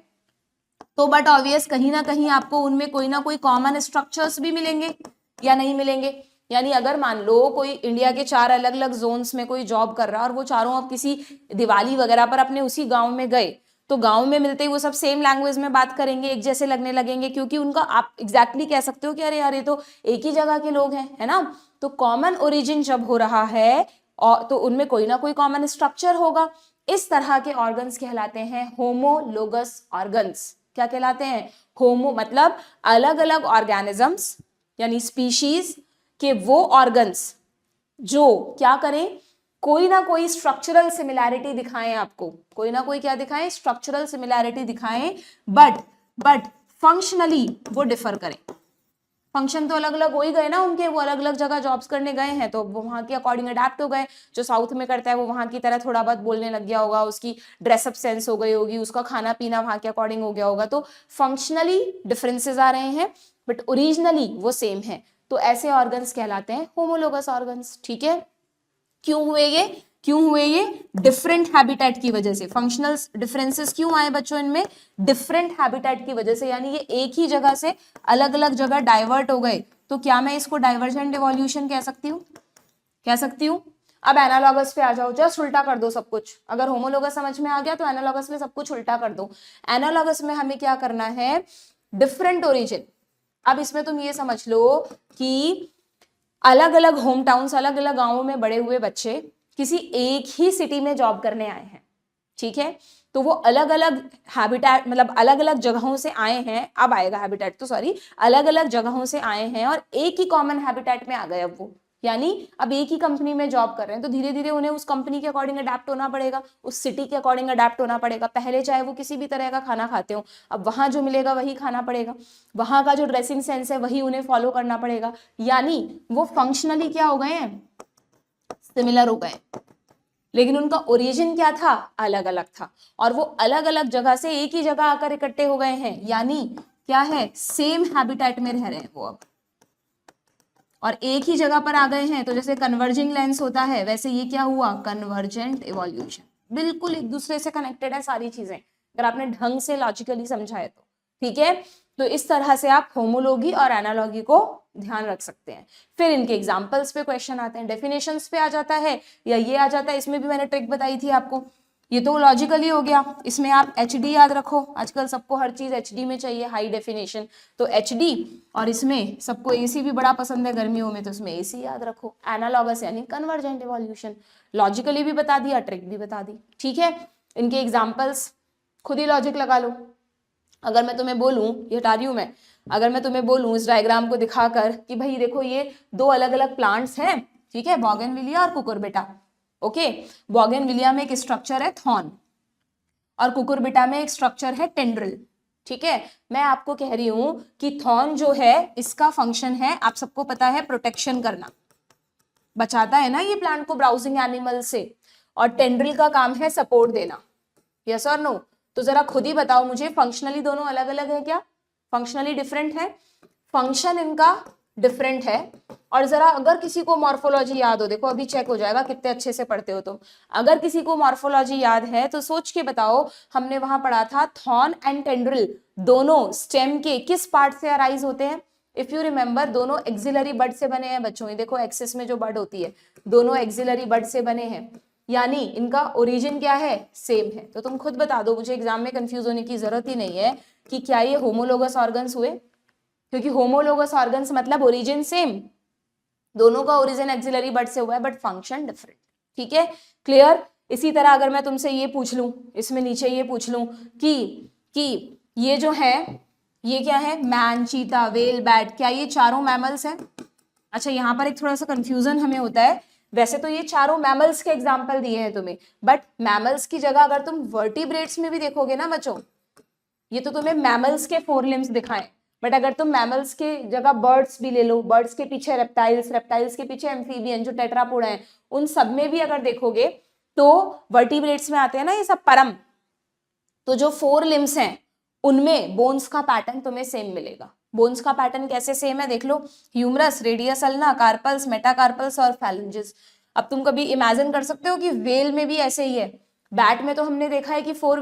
Speaker 1: तो बट ऑब्वियस कहीं ना कहीं आपको उनमें कोई ना कोई कॉमन स्ट्रक्चर्स भी मिलेंगे या नहीं मिलेंगे। यानी अगर मान लो कोई इंडिया के 4 अलग अलग जोन्स में कोई जॉब कर रहा है और वो चारों अब किसी दिवाली वगैरह पर अपने उसी गांव में गए, तो गांव में मिलते ही वो सब सेम लैंग्वेज में बात करेंगे, एक जैसे लगने लगेंगे, क्योंकि उनका आप एग्जैक्टली कह सकते हो कि अरे यार ये तो एक ही जगह के लोग हैं, है ना। तो कॉमन ओरिजिन जब हो रहा है और तो उनमें कोई ना कोई कॉमन स्ट्रक्चर होगा। इस तरह के ऑर्गन्स कहलाते हैं होमोलोगस ऑर्गन्स। क्या कहलाते हैं? होमो मतलब अलग अलग ऑर्गेनिजम्स यानी स्पीशीज के वो ऑर्गन्स जो क्या करें, कोई ना कोई स्ट्रक्चरल सिमिलैरिटी दिखाएं आपको, कोई ना कोई क्या दिखाएं? स्ट्रक्चरल सिमिलैरिटी दिखाएं, बट फंक्शनली वो डिफर करें। फंक्शन तो अलग अलग हो ही गए ना उनके, वो अलग अलग जगह जॉब्स करने गए हैं तो वो वहां के अकॉर्डिंग अडेप्ट हो गए। जो साउथ में करता है वो वहां की तरह थोड़ा बहुत बोलने लग गया होगा, उसकी ड्रेसअप सेंस हो गई होगी, उसका खाना पीना वहां के अकॉर्डिंग हो गया होगा, तो फंक्शनली डिफरेंसेस आ रहे हैं बट ओरिजिनली वो सेम है। तो ऐसे ऑर्गन्स कहलाते हैं होमोलोगस ऑर्गन्स। ठीक है, क्यों हुए ये? क्यों हुए ये? डिफरेंट हैबिटेट की वजह से। फंक्शनल डिफरेंसेस क्यों आए बच्चों इनमें? डिफरेंट हैबिटेट की वजह से, यानी ये एक ही जगह से अलग अलग जगह डाइवर्ट हो गए। तो क्या मैं इसको डाइवर्जेंट इवोल्यूशन कह सकती हूँ? कह सकती हूँ। अब एनालॉगस पे आ जाओ, जस्ट उल्टा कर दो सब कुछ। अगर होमोलॉगस समझ में आ गया तो एनालॉगस में सब कुछ उल्टा कर दो। एनालॉगस में हमें क्या करना है? Different origin. अब इसमें तुम ये समझ लो कि अलग अलग होम टाउन्स, अलग अलग गांवों में बड़े हुए बच्चे किसी एक ही सिटी में जॉब करने आए हैं, ठीक है? तो वो अलग अलग हैबिटेट, मतलब अलग अलग जगहों से आए हैं। अब आएगा हैबिटेट, तो सॉरी, अलग अलग जगहों से आए हैं और एक ही कॉमन हैबिटेट में आ गए अब वो, यानी अब एक ही कंपनी में जॉब कर रहे हैं। तो धीरे धीरे उन्हें उस कंपनी के अकॉर्डिंग अडेप्ट होना पड़ेगा, उस सिटी के अकॉर्डिंग अडेप्ट होना पड़ेगा। पहले चाहे वो किसी भी तरह का खाना खाते हो, अब वहां जो मिलेगा वही खाना पड़ेगा, वहां का जो ड्रेसिंग सेंस है वही उन्हें फॉलो करना पड़ेगा। यानी वो फंक्शनली क्या हो गए हैं? सिमिलर हो गए, लेकिन उनका ओरिजिन क्या था? अलग अलग था। और वो अलग अलग जगह से एक ही जगह आकर इकट्ठे हो गए हैं, यानी क्या है? सेम हैबिटेट में रह रहे हैं वो अब, और एक ही जगह पर आ गए हैं। तो जैसे कन्वर्जिंग लेंस होता है, वैसे ये क्या हुआ? Convergent evolution. बिल्कुल एक दूसरे से कनेक्टेड है सारी चीजें, अगर आपने ढंग से लॉजिकली समझा है तो, ठीक है? तो इस तरह से आप होमोलॉगी और एनालॉगी को ध्यान रख सकते हैं। फिर इनके एग्जाम्पल्स पे क्वेश्चन आते हैं, डेफिनेशंस पे आ जाता है, या ये आ जाता है। इसमें भी मैंने ट्रिक बताई थी आपको। ये तो लॉजिकली हो गया, इसमें आप एचडी याद रखो। आजकल सबको हर चीज एचडी में चाहिए, हाई डेफिनेशन, तो एचडी। और इसमें सबको एसी भी बड़ा पसंद है गर्मियों में, तो इसमें एसी याद रखो। एनालॉगस यानी कन्वर्जेंट इवोल्यूशन, लॉजिकली भी बता दिया, ट्रिक भी बता दी, ठीक है? इनके एग्जाम्पल्स खुद ही लॉजिक लगा लो। अगर मैं तुम्हें बोलूं, ये हटा रही हूं मैं, अगर मैं तुम्हें बोलूं इस डायग्राम को दिखाकर कि भाई देखो ये दो अलग अलग प्लांट्स हैं, ठीक है? बोगनविलिया और कुकुरबिटा। ओके, बोगनविलिया में एक स्ट्रक्चर है थॉर्न और कुकुरबिटा में एक स्ट्रक्चर है टेंड्रिल, ठीक है? मैं आपको कह रही हूं कि थॉर्न जो है इसका फंक्शन है, आप सबको पता है, प्रोटेक्शन करना, बचाता है ना ये प्लांट को ब्राउजिंग एनिमल से, और टेंड्रिल का काम है सपोर्ट देना। यस और नो? तो जरा खुद ही बताओ मुझे, फंक्शनली दोनों अलग अलग है क्या? फंक्शनली डिफरेंट है, फंक्शन इनका डिफरेंट है। और जरा अगर किसी को मॉर्फोलॉजी याद हो, देखो अभी चेक हो जाएगा कितने अच्छे से पढ़ते हो तुम। अगर किसी को मॉर्फोलॉजी याद है तो सोच के बताओ, हमने वहां पढ़ा था थॉर्न एंड टेंड्रिल दोनों स्टेम के किस पार्ट से अराइज होते हैं? इफ यू रिमेंबर, दोनों एक्सिलरी बड से बने हैं बच्चों। ये देखो एक्सिस में जो बड होती है, दोनों एक्सिलरी बड से बने हैं, यानी इनका ओरिजिन क्या है? सेम है। तो तुम खुद बता दो मुझे, एग्जाम में कंफ्यूज होने की जरूरत ही नहीं है कि क्या ये होमोलोगस ऑर्गन्स हुए, क्योंकि होमोलोगस ऑर्गन्स मतलब ओरिजिन सेम, दोनों का ओरिजिन एक्सिलरी बड से हुआ है बट फंक्शन डिफरेंट, ठीक है? क्लियर? इसी तरह अगर मैं तुमसे ये पूछ लूं, इसमें नीचे ये पूछ लूं कि ये जो है ये क्या है? मैन, चीता, वेल, बैट, क्या ये चारों मैमल्स हैं? अच्छा, यहाँ पर एक थोड़ा सा कंफ्यूजन हमें होता है। वैसे तो ये चारों मैमल्स के एग्जाम्पल दिए हैं तुम्हें, बट मैमल्स की जगह अगर तुम वर्टिब्रेट्स में भी देखोगे ना बच्चों, ये तो तुम्हें मैमल्स के 4 लिम्स दिखाएं, बट अगर तुम मैमल्स के जगह बर्ड्स भी ले लो, बर्ड्स के पीछे रेप्टाइल्स, रेप्टाइल्स के पीछे एम्फीबियन जो टेट्रापोडा हैं, उन सब में भी अगर देखोगे तो वर्टिब्रेट्स में आते हैं ना ये सब परम, तो जो 4 लिम्स हैं उनमें बोन्स का पैटर्न तुम्हें सेम मिलेगा। बोन्स का पैटर्न कैसे सेम है देख लो, humerus, radius ulna, carpals, metacarpals और फैलेंजेस। अब तुम कभी इमेजिन कर सकते हो कि वेल में भी ऐसे ही है? बैट में तो हमने देखा है कि 4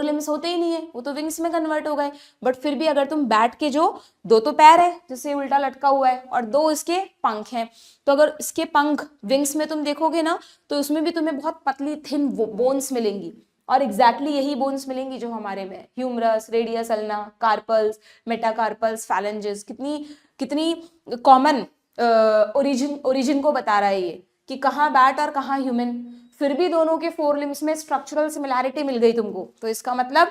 Speaker 1: लिम्स होते ही नहीं है, वो तो विंग्स में कन्वर्ट हो गए। बट फिर भी अगर तुम बैट के जो दो तो पैर है जिससे उल्टा लटका हुआ है और 2 इसके पंख हैं, तो अगर इसके पंख विंग्स में तुम देखोगे ना तो उसमें भी तुम्हें बहुत पतली थिन बोन्स मिलेंगी, और एग्जैक्टली यही बोन्स मिलेंगी जो हमारे में, humerus, radius ulna, carpals, metacarpals, phalanges. कितनी कितनी कॉमन ओरिजिन को बता रहा है ये कि कहाँ बैट और कहाँ ह्यूमन। फिर भी दोनों के 4 लिम्स में स्ट्रक्चरल सिमिलैरिटी मिल गई तुमको, तो इसका मतलब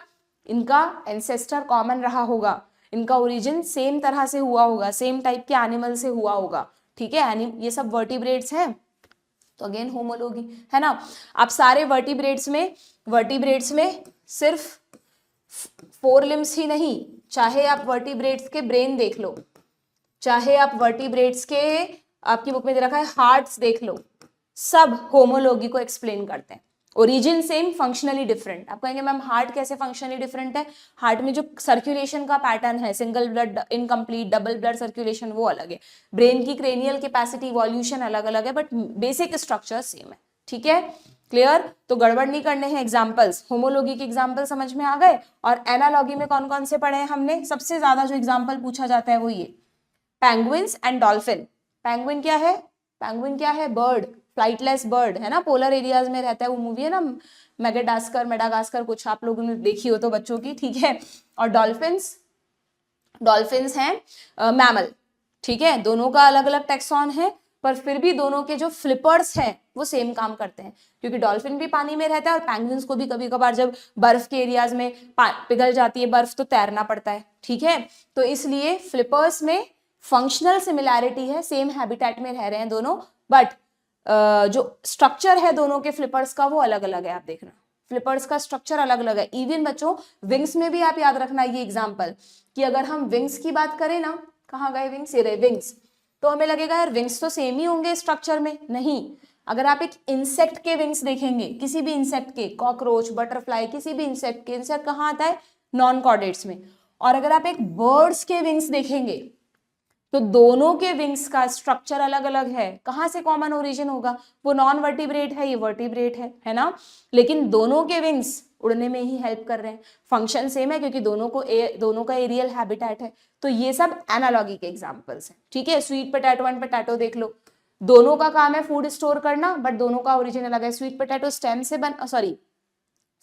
Speaker 1: इनका एंसेस्टर कॉमन रहा होगा, इनका ओरिजिन सेम तरह से हुआ होगा, सेम टाइप के एनिमल से हुआ होगा, ठीक है? ये सब वर्टिब्रेट्स हैं, तो अगेन होमोलॉगी है ना। आप सारे वर्टिब्रेट्स में सिर्फ 4 लिम्स ही नहीं, चाहे आप वर्टिब्रेट्स के ब्रेन देख लो, चाहे आप वर्टिब्रेट्स के, आपकी बुक में दे रखा है, हार्ट्स देख लो, सब होमोलॉगी को एक्सप्लेन करते हैं। Origin same, functionally different. आप कहेंगे मैम हार्ट कैसे फंक्शनली डिफरेंट है? हार्ट में जो सर्कुलेशन का पैटर्न है, single blood, incomplete, double blood circulation, वो अलग है। ब्रेन की क्रेनियल कैपेसिटी, वॉल्यूशन अलग अलग है, बट बेसिक स्ट्रक्चर सेम है। ठीक है, क्लियर। तो गड़बड़ नहीं करने हैं एग्जाम्पल्स। होमोलॉगी के एग्जाम्पल समझ में आ गए। और एनालॉगी में कौन कौन से पढ़े हैं हमने? सबसे ज्यादा जो एग्जाम्पल पूछा जाता है वो ये पेंगुइन्स एंड डॉल्फिन। पेंगुइन क्या है? पेंगुइन क्या है? बर्ड, फ्लाइटलेस बर्ड है ना, पोलर एरियाज में रहता है। वो मूवी है ना मेडागास्कर कुछ, आप लोगों ने देखी हो तो बच्चों की, ठीक है। और डॉल्फिन्स हैं मैमल, ठीक है। दोनों का अलग अलग टेक्सॉन है, पर फिर भी दोनों के जो फ्लिपर्स हैं वो सेम काम करते हैं, क्योंकि डॉल्फिन भी पानी में रहता है और पेंगुइन्स को भी कभी कभार जब बर्फ के एरियाज में पिघल जाती है बर्फ तो तैरना पड़ता है, ठीक है। तो इसलिए फ्लिपर्स में फंक्शनल सिमिलैरिटी है, सेम हैबिटेट में रह रहे हैं दोनों, बट जो स्ट्रक्चर है दोनों के फ्लिपर्स का वो अलग अलग है। आप देखना फ्लिपर्स का स्ट्रक्चर अलग अलग है। इवन बच्चों विंग्स में भी आप याद रखना ये एग्जाम्पल, कि अगर हम विंग्स की बात करें ना, कहाँ गए विंग्स, ये रहे विंग्स, तो हमें लगेगा यार विंग्स तो सेम ही होंगे स्ट्रक्चर में, नहीं। अगर आप एक इंसेक्ट के विंग्स देखेंगे, किसी भी इंसेक्ट के, कॉकरोच, बटरफ्लाई, किसी भी इंसेक्ट के, इंसेक्ट कहाँ आता है? नॉन कॉर्डेट्स में। और अगर आप एक बर्ड्स के विंग्स देखेंगे तो दोनों के विंग्स का स्ट्रक्चर अलग अलग है। कहाँ से कॉमन ओरिजिन होगा? वो नॉन वर्टिब्रेट है, ये वर्टिब्रेट है ना, लेकिन दोनों के विंग्स उड़ने में ही हेल्प कर रहे हैं। फंक्शन सेम है क्योंकि दोनों का एरियल हैबिटेट है। तो ये सब एनालॉगी के एग्जांपल्स हैं, ठीक है। स्वीट पोटैटो एंड पोटैटो देख लो, दोनों का काम है फूड स्टोर करना, बट दोनों का ओरिजिन अलग है। स्वीट पोटैटो स्टेम से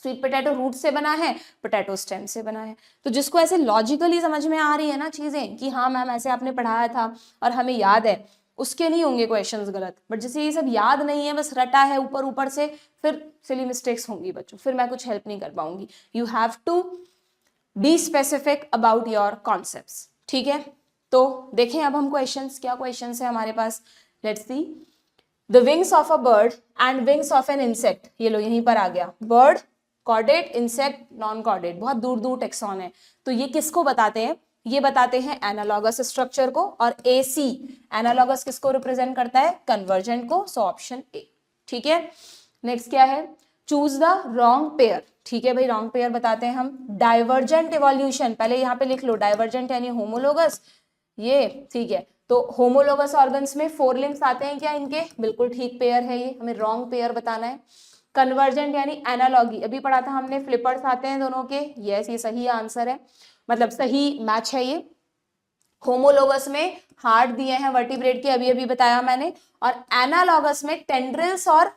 Speaker 1: स्वीट पोटैटो रूट से बना है, पोटैटो स्टेम से बना है। तो जिसको ऐसे लॉजिकली समझ में आ रही है ना चीजें कि हाँ मैम ऐसे आपने पढ़ाया था और हमें याद है, उसके नहीं होंगे क्वेश्चंस गलत। बट जैसे ये सब याद नहीं है, बस रटा है ऊपर ऊपर से, फिर सिली मिस्टेक्स होंगी बच्चों, फिर मैं कुछ हेल्प नहीं कर पाऊंगी। You have to be specific about your concepts, ठीक है। तो देखें अब हम क्वेश्चंस, क्या क्वेश्चंस है हमारे पास, let's see. The wings of a bird and wings of an insect, ये लो यहीं पर आ गया। Bird chordate, insect non chordate, बहुत दूर दूर टेक्सॉन है। तो ये किसको बताते हैं? ये बताते हैं एनालॉगस स्ट्रक्चर को। और AC एनालॉगस किसको रिप्रेजेंट करता है? कन्वर्जेंट को। सो ऑप्शन ए, ठीक है। नेक्स्ट क्या है? चूज द रॉन्ग पेयर, ठीक है भाई, रॉन्ग पेयर बताते हैं हम। डाइवर्जेंट इवोल्यूशन, पहले यहाँ पे लिख लो, डाइवर्जेंट यानी होमोलोगस, ये ठीक है। तो होमोलोगस ऑर्गन्स में 4 लिम्स आते हैं क्या इनके? बिल्कुल ठीक पेयर है ये, हमें रॉन्ग पेयर बताना है। कन्वर्जेंट यानी एनालॉगी, अभी पढ़ा था हमने, फ्लिपर्स आते हैं दोनों के, यस ये सही आंसर है, मतलब सही मैच है ये। होमोलोगस में हार्ट दिए हैं वर्टिब्रेट के, अभी अभी बताया मैंने। और एनालॉगस में टेंड्रिल्स और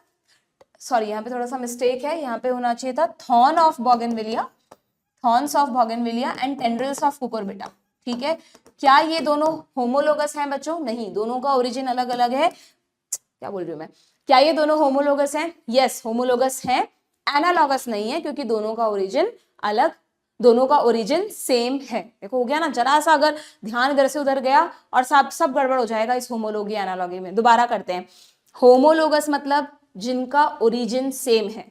Speaker 1: यहाँ पे थोड़ा सा मिस्टेक है, यहाँ पे होना चाहिए था thorn of bougainvillea, thorns of bougainvillea and tendrils of Cucurbita, ठीक है। क्या ये दोनों होमोलोगस हैं बच्चों? नहीं, दोनों का ओरिजिन अलग अलग है। क्या बोल रही हूँ मैं? क्या ये दोनों होमोलोगस हैं? यस होमोलोगस हैं, एनालॉगस नहीं है, क्योंकि दोनों का ओरिजिन अलग, दोनों का ओरिजिन सेम है। देखो हो गया ना, जरा सा अगर ध्यान इधर से उधर गया और सब गड़बड़ हो जाएगा इस होमोलॉगी एनालॉगी में। दोबारा करते हैं। होमोलोगस मतलब जिनका ओरिजिन सेम है।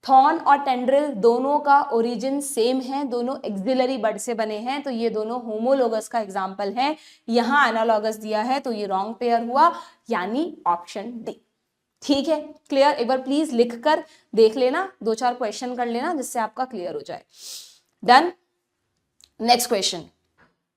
Speaker 1: थॉर्न और टेंड्रिल दोनों का ओरिजिन सेम है, दोनों एक्सिलरी बड से बने हैं, तो ये दोनों होमोलोगस का एग्जाम्पल है। यहां एनालॉगस दिया है तो ये रॉन्ग पेयर हुआ, यानी ऑप्शन डी, ठीक है। क्लियर? एक बार प्लीज लिख कर देख लेना, 2-4 क्वेश्चन कर लेना जिससे आपका क्लियर हो जाए। Done. Next question,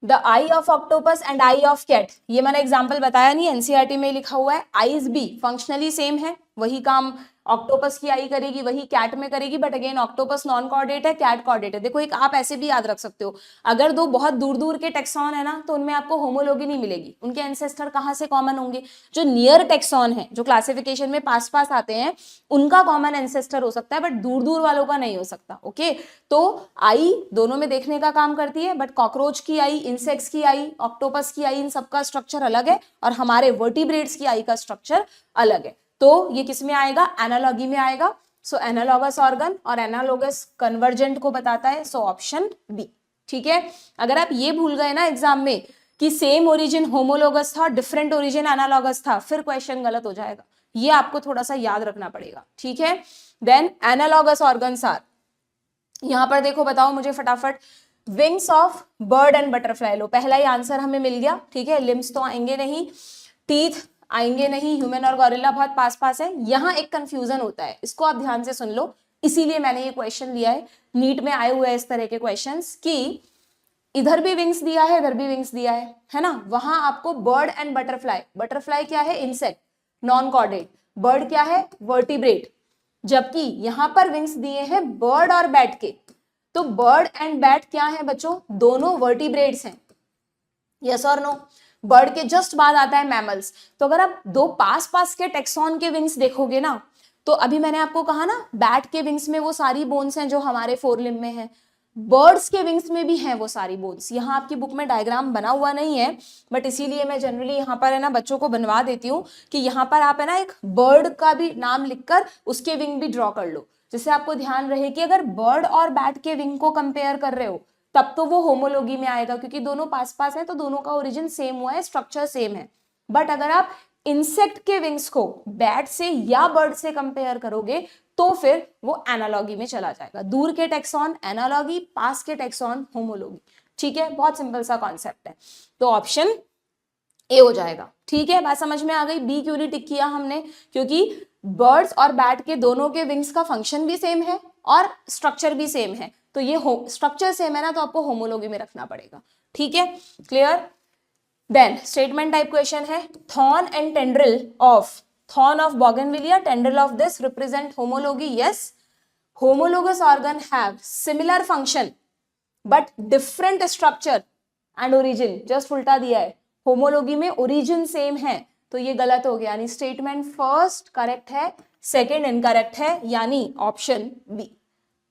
Speaker 1: the eye of octopus and eye of cat, ये मैंने एग्जाम्पल बताया नहीं, एनसीईआरटी में लिखा हुआ है। आईज भी फंक्शनली सेम है, वही काम ऑक्टोपस की आई करेगी वही कैट में करेगी, but again octopus non chordate है, कैट कॉर्डेट है। देखो एक आप ऐसे भी याद रख सकते हो, अगर दो बहुत दूर दूर के टेक्सॉन है ना, तो उनमें आपको होमोलॉगी नहीं मिलेगी। उनके एंसेस्टर कहाँ से कॉमन होंगे? जो नियर टेक्सॉन है, जो क्लासिफिकेशन में पास पास आते हैं, उनका कॉमन एंसेस्टर हो सकता है, बट दूर दूर वालों का नहीं हो सकता। ओके, तो आई दोनों में देखने का काम करती है, बट कॉकरोच की आई, इंसेक्ट्स की आई, ऑक्टोपस की आई, इन सबका स्ट्रक्चर अलग है, और हमारे वर्टिब्रेट्स की आई का स्ट्रक्चर अलग है। तो ये किस में आएगा? एनालॉगी में आएगा। सो एनालॉगस ऑर्गन और एनालॉगस कन्वर्जेंट को बताता है, सो ऑप्शन बी, ठीक है। अगर आप ये भूल गए ना एग्जाम में कि सेम ओरिजिन होमोलोगस था, डिफरेंट ओरिजिन एनालॉगस था, फिर क्वेश्चन गलत हो जाएगा। ये आपको थोड़ा सा याद रखना पड़ेगा, ठीक है। देन एनालॉगस ऑर्गन्स आर, यहां पर देखो, बताओ मुझे फटाफट, wings of bird and butterfly. लो पहला ही आंसर हमें मिल गया, ठीक है। लिम्स तो आएंगे नहीं, टीथ आएंगे नहीं, ह्यूमन और गॉरिल्ला बहुत पास पास है। यहां एक कंफ्यूजन होता है, इसको आप ध्यान से सुन लो, इसीलिए मैंने ये क्वेश्चन लिया है। नीट में आए हुए हैं इस तरह के क्वेश्चंस कि इधर भी विंग्स दिया है, इधर भी विंग्स दिया है ना। वहां आपको बर्ड एंड बटरफ्लाई, बटरफ्लाई क्या है? इंसेक्ट, नॉन कॉर्डेट, बर्ड क्या है, वर्टिब्रेट, जबकि यहां पर विंग्स दिए हैं बर्ड और बैट के, तो बर्ड एंड बैट क्या है बच्चों, दोनों वर्टिब्रेट्स हैं, यस और नो। बर्ड के जस्ट बाद आता है मैमल्स। तो अगर आप दो पास पास के टेक्सॉन के विंग्स देखोगे ना, तो अभी मैंने आपको कहा ना बैट के विंग्स में वो सारी बोन्स हैं जो हमारे फोरलिम्ब में है, बर्ड्स के विंग्स में भी हैं वो सारी बोन्स। यहाँ आपकी बुक में डायग्राम बना हुआ नहीं है, बट इसीलिए मैं जनरली यहाँ पर है ना बच्चों को बनवा देती हूँ कि यहाँ पर आप है ना एक बर्ड का भी नाम लिखकर उसके विंग भी ड्रॉ कर लो, जिससे आपको ध्यान रहे कि अगर बर्ड और बैट के विंग को कंपेयर कर रहे हो तब तो वो होमोलॉगी में आएगा, क्योंकि दोनों पास पास है तो दोनों का ओरिजिन सेम हुआ है, स्ट्रक्चर सेम है। बट अगर आप इंसेक्ट के विंग्स को बैट से या बर्ड से कंपेयर करोगे तो फिर वो एनालॉगी में चला जाएगा। दूर के टेक्सॉन एनालॉगी, पास के टेक्सॉन होमोलॉगी। ठीक है, बहुत सिंपल सा कॉन्सेप्ट है, तो ऑप्शन ए हो जाएगा। ठीक है, बात समझ में आ गई। बी क्यों नहीं टिक किया हमने, क्योंकि बर्ड्स और बैट के दोनों के विंग्स का फंक्शन भी सेम है और स्ट्रक्चर भी सेम है, तो ये स्ट्रक्चर सेम है ना, तो आपको होमोलॉगी में रखना पड़ेगा। ठीक है, clear. Then statement type question है, thorn and tendril of thorn of bougainvillea, tendril of this represent homology. Yes, homologous organ have similar function but different structure and origin। Just उल्टा दिया है, होमोलॉगी में ओरिजिन सेम है, तो ये गलत हो गया, यानी स्टेटमेंट फर्स्ट करेक्ट है, सेकंड इनकरेक्ट है, यानी ऑप्शन बी।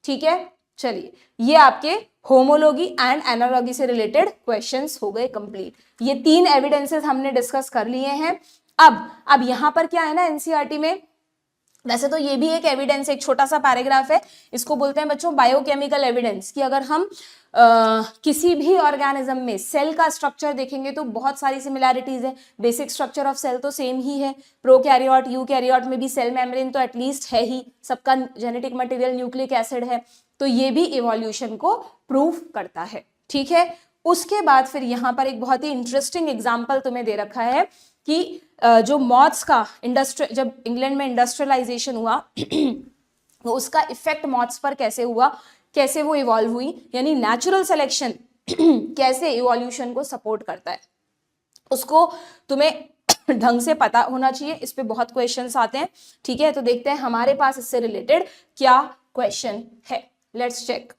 Speaker 1: ठीक है, चलिए ये आपके होमोलॉगी एंड एनालॉगी से रिलेटेड क्वेश्चंस हो गए कंप्लीट। ये तीन एविडेंसेस हमने डिस्कस कर लिए हैं। अब यहां पर क्या है ना एनसीईआरटी में, वैसे तो ये भी एक एविडेंस, एक छोटा सा पैराग्राफ है, इसको बोलते हैं बच्चों बायोकेमिकल एविडेंस, कि अगर हम किसी भी ऑर्गेनिज्म में सेल का स्ट्रक्चर देखेंगे तो बहुत सारी सिमिलैरिटीज है। बेसिक स्ट्रक्चर ऑफ सेल तो सेम ही है, प्रोकैरियोट यूकैरियोट में भी सेल मेम्ब्रेन तो एटलीस्ट है ही, सबका जेनेटिक मटेरियल न्यूक्लिक एसिड है, तो ये भी इवोल्यूशन को प्रूव करता है। ठीक है, उसके बाद फिर यहाँ पर एक बहुत ही इंटरेस्टिंग एग्जाम्पल तुम्हें दे रखा है कि जो मॉथ्स का जब इंग्लैंड में इंडस्ट्रियलाइजेशन हुआ तो उसका इफेक्ट मॉथ्स पर कैसे हुआ, कैसे वो इवॉल्व हुई, यानी नेचुरल सिलेक्शन कैसे इवोल्यूशन को सपोर्ट करता है, उसको तुम्हें ढंग से पता होना चाहिए। इस पे बहुत क्वेश्चंस आते हैं। ठीक है, तो देखते हैं हमारे पास इससे रिलेटेड क्या क्वेश्चन है, लेट्स चेक।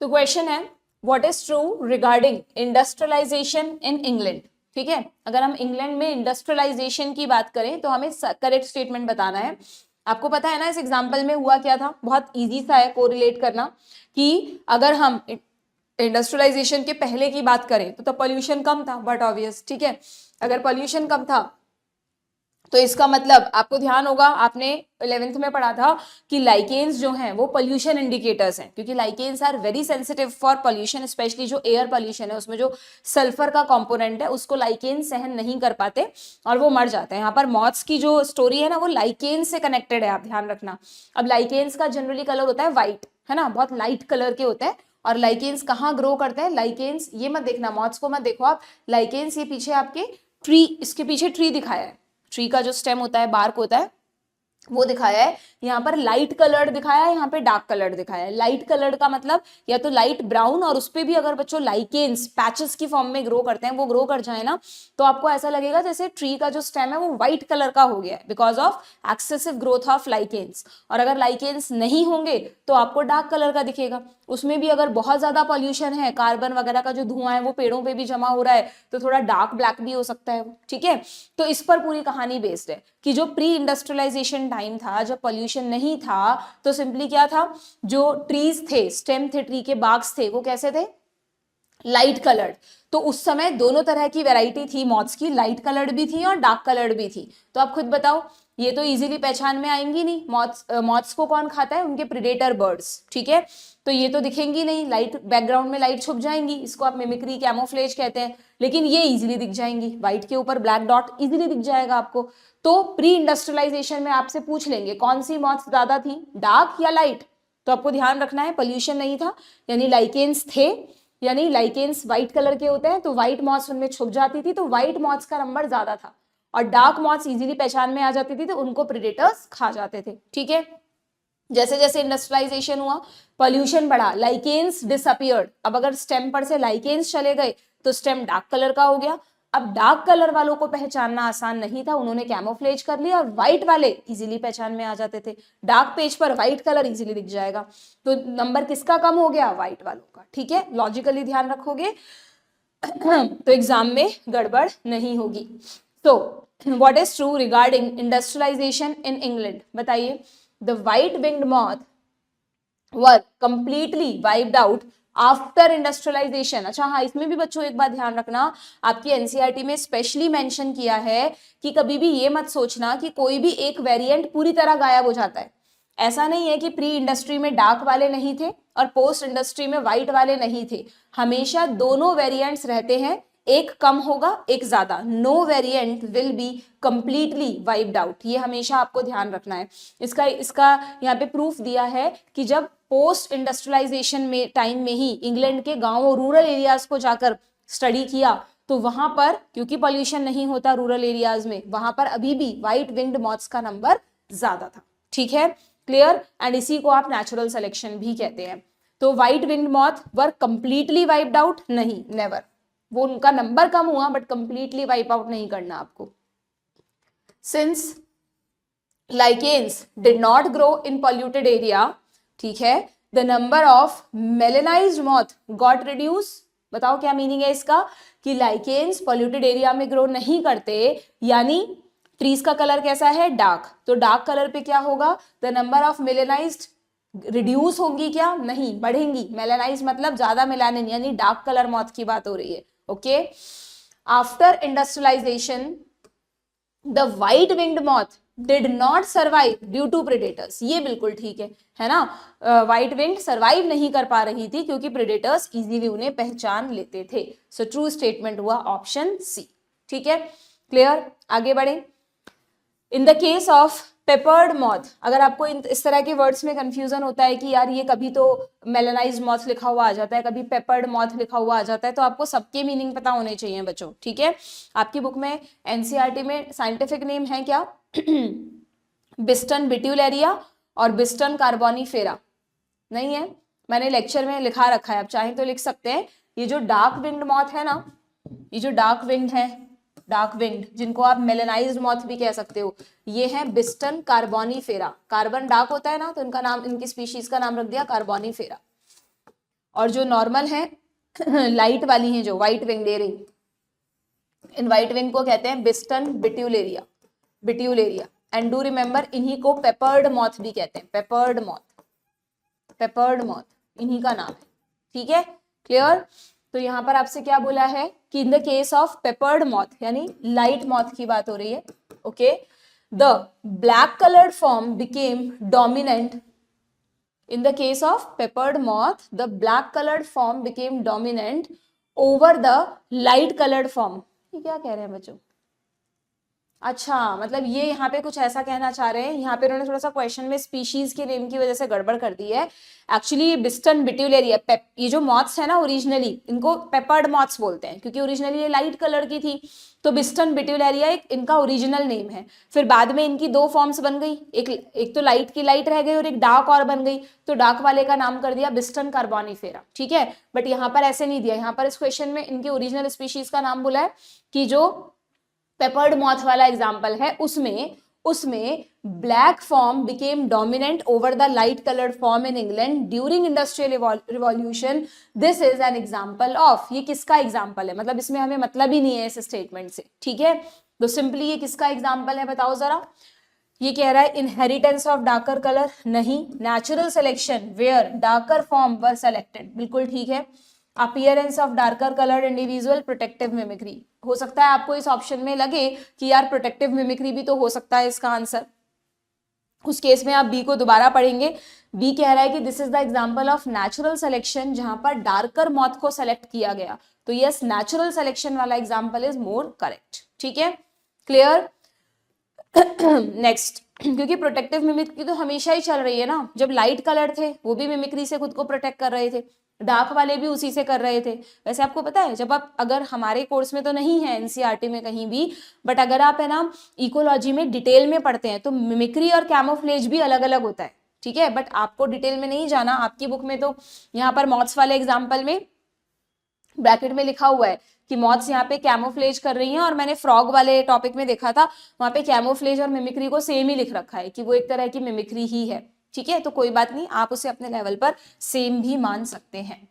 Speaker 1: तो क्वेश्चन है, what is true regarding industrialization in England. ठीक है, अगर हम इंग्लैंड में इंडस्ट्रियलाइजेशन की बात करें तो हमें करेक्ट स्टेटमेंट बताना है। आपको पता है ना इस एग्जाम्पल में हुआ क्या था, बहुत इजी सा है कोरिलेट करना, कि अगर हम इंडस्ट्रियलाइजेशन के पहले की बात करें तो पॉल्यूशन कम था, बट ऑब्वियस। ठीक है, अगर पॉल्यूशन कम था तो इसका मतलब आपको ध्यान होगा, आपने 11th में पढ़ा था कि लाइकेन्स जो हैं वो पोल्यूशन इंडिकेटर्स हैं, क्योंकि lichens are very sensitive for pollution, especially जो एयर पोल्यूशन है उसमें जो सल्फर का कंपोनेंट है उसको लाइकेन्स सहन नहीं कर पाते और वो मर जाते हैं। यहाँ पर मॉथ्स की जो स्टोरी है ना वो लाइकेन्स से कनेक्टेड है, आप ध्यान रखना। अब लाइकेन्स का जनरली कलर होता है व्हाइट, है ना, बहुत लाइट कलर के होते हैं। और लाइकेन्स कहाँ ग्रो करते हैं, लाइकेन्स ये मत देखना, मॉथ्स को मत देखो आप, लाइकेन्स ये पीछे आपके ट्री, इसके पीछे ट्री दिखाया है, ट्री का जो स्टेम होता है, बार्क होता है, वो दिखाया है। यहाँ पर लाइट कलर्ड दिखाया है, यहाँ पे डार्क कलर्ड दिखाया है। लाइट कलर्ड का मतलब या तो लाइट ब्राउन, और उस पे भी अगर बच्चों लाइकेन्स पैचेस की फॉर्म में ग्रो करते हैं, वो ग्रो कर जाए ना, तो आपको ऐसा लगेगा जैसे ट्री का जो स्टेम है वो व्हाइट कलर का हो गया है, because of excessive growth of lichens. और अगर लाइकेन्स नहीं होंगे तो आपको डार्क कलर का दिखेगा। उसमें भी अगर बहुत ज्यादा पॉल्यूशन है, कार्बन वगैरह का जो धुआं है वो पेड़ों पे भी जमा हो रहा है, तो थोड़ा डार्क ब्लैक भी हो सकता है। ठीक है, तो इस पर पूरी कहानी बेस्ड है कि जो प्री इंडस्ट्रियलाइजेशन टाइम था, जब पॉल्यूशन नहीं था, तो सिंपली क्या था, जो ट्रीज थे, स्टेम थे, ट्री के बाग्स थे, वो कैसे थे, लाइट कलर्ड। तो उस समय दोनों तरह की वैरायटी थी मॉथ्स की, लाइट कलर्ड भी थी और डार्क कलर्ड भी थी। तो आप खुद बताओ, ये तो इजीली पहचान में आएंगी नहीं। मॉथ्स को कौन खाता है, उनके प्रीडेटर बर्ड्स। ठीक है, तो ये तो दिखेंगी नहीं, लाइट बैकग्राउंड में लाइट छुप जाएंगी, इसको आप मिमिक्री कैमोफ्लेज कहते हैं, लेकिन ये इजीली दिख जाएंगी, व्हाइट के ऊपर ब्लैक डॉट इजीली दिख जाएगा आपको। तो प्री इंडस्ट्रियलाइजेशन में आपसे पूछ लेंगे कौन सी मॉथ्स ज्यादा थी, डार्क या लाइट, तो आपको ध्यान रखना है पॉल्यूशन नहीं था, यानी लाइकेन्स थे, यानी लाइकेन्स व्हाइट कलर के होते हैं, तो व्हाइट मॉथ्स उनमें छुप जाती थी, तो व्हाइट मॉथ्स का नंबर ज्यादा था, और डार्क मॉथ्स इजीली पहचान में आ जाती थी, तो उनको प्रेडेटर्स खा जाते थे। ठीक है, जैसे जैसे इंडस्ट्रियलाइजेशन हुआ, पॉल्यूशन बढ़ा, लाइकेन्स डिसअपियर्ड। अब अगर स्टेम पर से लाइकेन्स चले गए तो स्टेम डार्क कलर का हो गया, अब डार्क कलर वालों को पहचानना आसान नहीं था, उन्होंने कैमोफ्लेज कर लिया, और व्हाइट वाले इजीली पहचान में आ जाते थे। डार्क पेज पर व्हाइट कलर इजीली दिख जाएगा, तो नंबर किसका कम हो गया? व्हाइट वालों का। ठीक है, लॉजिकली ध्यान रखोगे तो एग्जाम में गड़बड़ नहीं होगी। तो what is true regarding industrialization in England? बताइए। The white winged moth were completely wiped out after industrialization. अच्छा हाँ, इसमें भी बच्चों एक बात ध्यान रखना, आपकी एनसीईआरटी में स्पेशली मेंशन किया है कि कभी भी ये मत सोचना कि कोई भी एक वेरिएंट पूरी तरह गायब हो जाता है। ऐसा नहीं है कि प्री इंडस्ट्री में डार्क वाले नहीं थे और पोस्ट इंडस्ट्री में व्हाइट वाले नहीं थे, हमेशा दोनों वेरिएंट्स रहते हैं, एक कम होगा एक ज्यादा। No variant will be completely wiped out, ये हमेशा आपको ध्यान रखना है। इसका यहाँ पे प्रूफ दिया है कि जब पोस्ट इंडस्ट्रियलाइजेशन में टाइम में ही इंग्लैंड के गांव और रूरल एरियाज को जाकर स्टडी किया, तो वहां पर क्योंकि पॉल्यूशन नहीं होता रूरल एरियाज में, वहां पर अभी भी व्हाइट विंग्ड मॉथ्स का नंबर ज्यादा था। ठीक है, क्लियर? एंड इसी को आप नेचुरल सिलेक्शन भी कहते हैं। तो white winged moth were completely wiped out? नहीं, नेवर। वो उनका नंबर कम हुआ बट कंप्लीटली वाइप आउट नहीं करना आपको। Since lichens did not grow in polluted area, ठीक है, the number of melanized moth got reduce. बताओ क्या मीनिंग है इसका? कि लाइकेन्स पॉल्यूटेड एरिया में ग्रो नहीं करते, यानी ट्रीज का कलर कैसा है? डार्क। तो डार्क कलर पे क्या होगा? द नंबर ऑफ मेलेनाइज्ड रिड्यूस होंगी क्या? नहीं, बढ़ेंगी। मेलेनाइज मतलब ज्यादा मेलानिन, यानी डार्क कलर मॉथ की बात हो रही है। Okay, after industrialization the white winged moth did not survive due to predators. ये बिल्कुल ठीक है ना? व्हाइट विंग्ड सर्वाइव नहीं कर पा रही थी क्योंकि प्रेडेटर्स इजीली उन्हें पहचान लेते थे। सो ट्रू स्टेटमेंट हुआ ऑप्शन सी। ठीक है, क्लियर? आगे बढ़े। In the case of peppered moth, अगर आपको इस तरह के वर्ड्स में कंफ्यूजन होता है कि यार ये कभी तो मेलेनाइज्ड मॉथ लिखा हुआ आ जाता है, कभी पेपर्ड मॉथ लिखा हुआ आ जाता है, तो आपको सबके मीनिंग पता होने चाहिए बच्चों। ठीक है, आपकी बुक में एनसीईआरटी में साइंटिफिक नेम है क्या? बिस्टन बिट्यूलेरिया और बिस्टन कार्बोनीफेरा नहीं है, मैंने लेक्चर में लिखा रखा है, आप चाहें तो लिख सकते हैं। ये जो डार्क विंग्ड मॉथ है ना, ये जो डार्क विंग्ड है, डार्क विंग्ड जिनको आप मेलेनाइज्ड मॉथ भी कह सकते हो, ये है बिस्टन कार्बोनीफेरा। कार्बन डार्क होता है ना, तो इनका नाम, इनकी स्पीशीज का नाम रख दिया कार्बोनीफेरा। और जो नॉर्मल है लाइट वाली है जो व्हाइट विंग्ड एयरिंग, इन व्हाइट विंग को कहते हैं Biston betularia, betularia. And do remember, इन्हीं को पेपर्ड मॉथ भी कहते हैं, पेपर्ड मॉथ, पेपर्ड मॉथ इन्हीं का नाम है। ठीक है, क्लियर? तो यहां पर आपसे क्या बोला है कि in the case of peppered moth, यानी लाइट मॉथ की बात हो रही है। Okay, the black coloured form became dominant. In the case of peppered moth, the black colored form became dominant over the light colored form. ये क्या कह रहे हैं बच्चों? अच्छा, मतलब ये यहाँ पे कुछ ऐसा कहना चाह रहे हैं, यहाँ पे उन्होंने थोड़ा सा क्वेश्चन में स्पीशीज के नेम की वजह से गड़बड़ कर दी है। एक्चुअली ये बिस्टन बिट्यूलेरिया, ये जो मॉथ्स है ना ओरिजिनली, इनको पेपर्ड मॉथ्स बोलते हैं क्योंकि ओरिजिनली ये लाइट कलर की थी। तो बिस्टन बिट्यूलेरिया एक इनका ओरिजिनल नेम है। फिर बाद में इनकी दो फॉर्म्स बन गई, एक तो लाइट की लाइट रह गई और एक डार्क और बन गई, तो डार्क वाले का नाम कर दिया बिस्टन कार्बोनीफेरा। ठीक है, बट यहाँ पर ऐसे नहीं दिया, यहाँ पर इस क्वेश्चन में इनके ओरिजिनल स्पीशीज का नाम बोला है कि जो पेपर्ड मॉथ वाला एग्जाम्पल है उसमें black form became dominant over the light coloured form in England during industrial revolution. This is an example of, ये किसका एग्जाम्पल है? मतलब इसमें हमें मतलब ही नहीं है इस स्टेटमेंट से। ठीक है, तो सिंपली ये किसका एग्जाम्पल है बताओ जरा? ये कह रहा है इनहेरिटेंस ऑफ डार्कर कलर, नहीं। Natural selection where darker form were selected, बिल्कुल ठीक है। Appearance of darker coloured individual, protective mimicry. हो सकता है आपको इस ऑप्शन में लगे कि यार प्रोटेक्टिव मिमिक्री भी तो हो सकता है इसका आंसर, उस केस में आप बी को दोबारा पढ़ेंगे। बी कह रहा है कि this is the example of natural selection जहां पर डार्कर मॉथ को सेलेक्ट किया गया, तो यस नेचुरल सिलेक्शन वाला एग्जांपल इज मोर करेक्ट। ठीक है, क्लियर? नेक्स्ट, क्योंकि प्रोटेक्टिव मिमिक्री तो हमेशा ही चल रही है ना, जब लाइट कलर थे वो भी मिमिक्री से खुद को प्रोटेक्ट कर रहे थे, डार्क वाले भी उसी से कर रहे थे। वैसे आपको पता है, जब आप, अगर हमारे कोर्स में तो नहीं है एनसीईआरटी में कहीं भी, बट अगर आप है ना इकोलॉजी में डिटेल में पढ़ते हैं तो मिमिक्री और कैमोफ्लेज भी अलग अलग होता है। ठीक है, बट आपको डिटेल में नहीं जाना, आपकी बुक में तो यहाँ पर मॉथ्स वाले एग्जाम्पल में ब्रैकेट में लिखा हुआ है कि मॉथ्स यहाँ पे कैमोफ्लेज कर रही हैं, और मैंने फ्रॉग वाले टॉपिक में देखा था वहां पे कैमोफ्लेज और मिमिक्री को सेम ही लिख रखा है कि वो एक तरह की मिमिक्री ही है। ठीक है, तो कोई बात नहीं, आप उसे अपने लेवल पर सेम भी मान सकते हैं।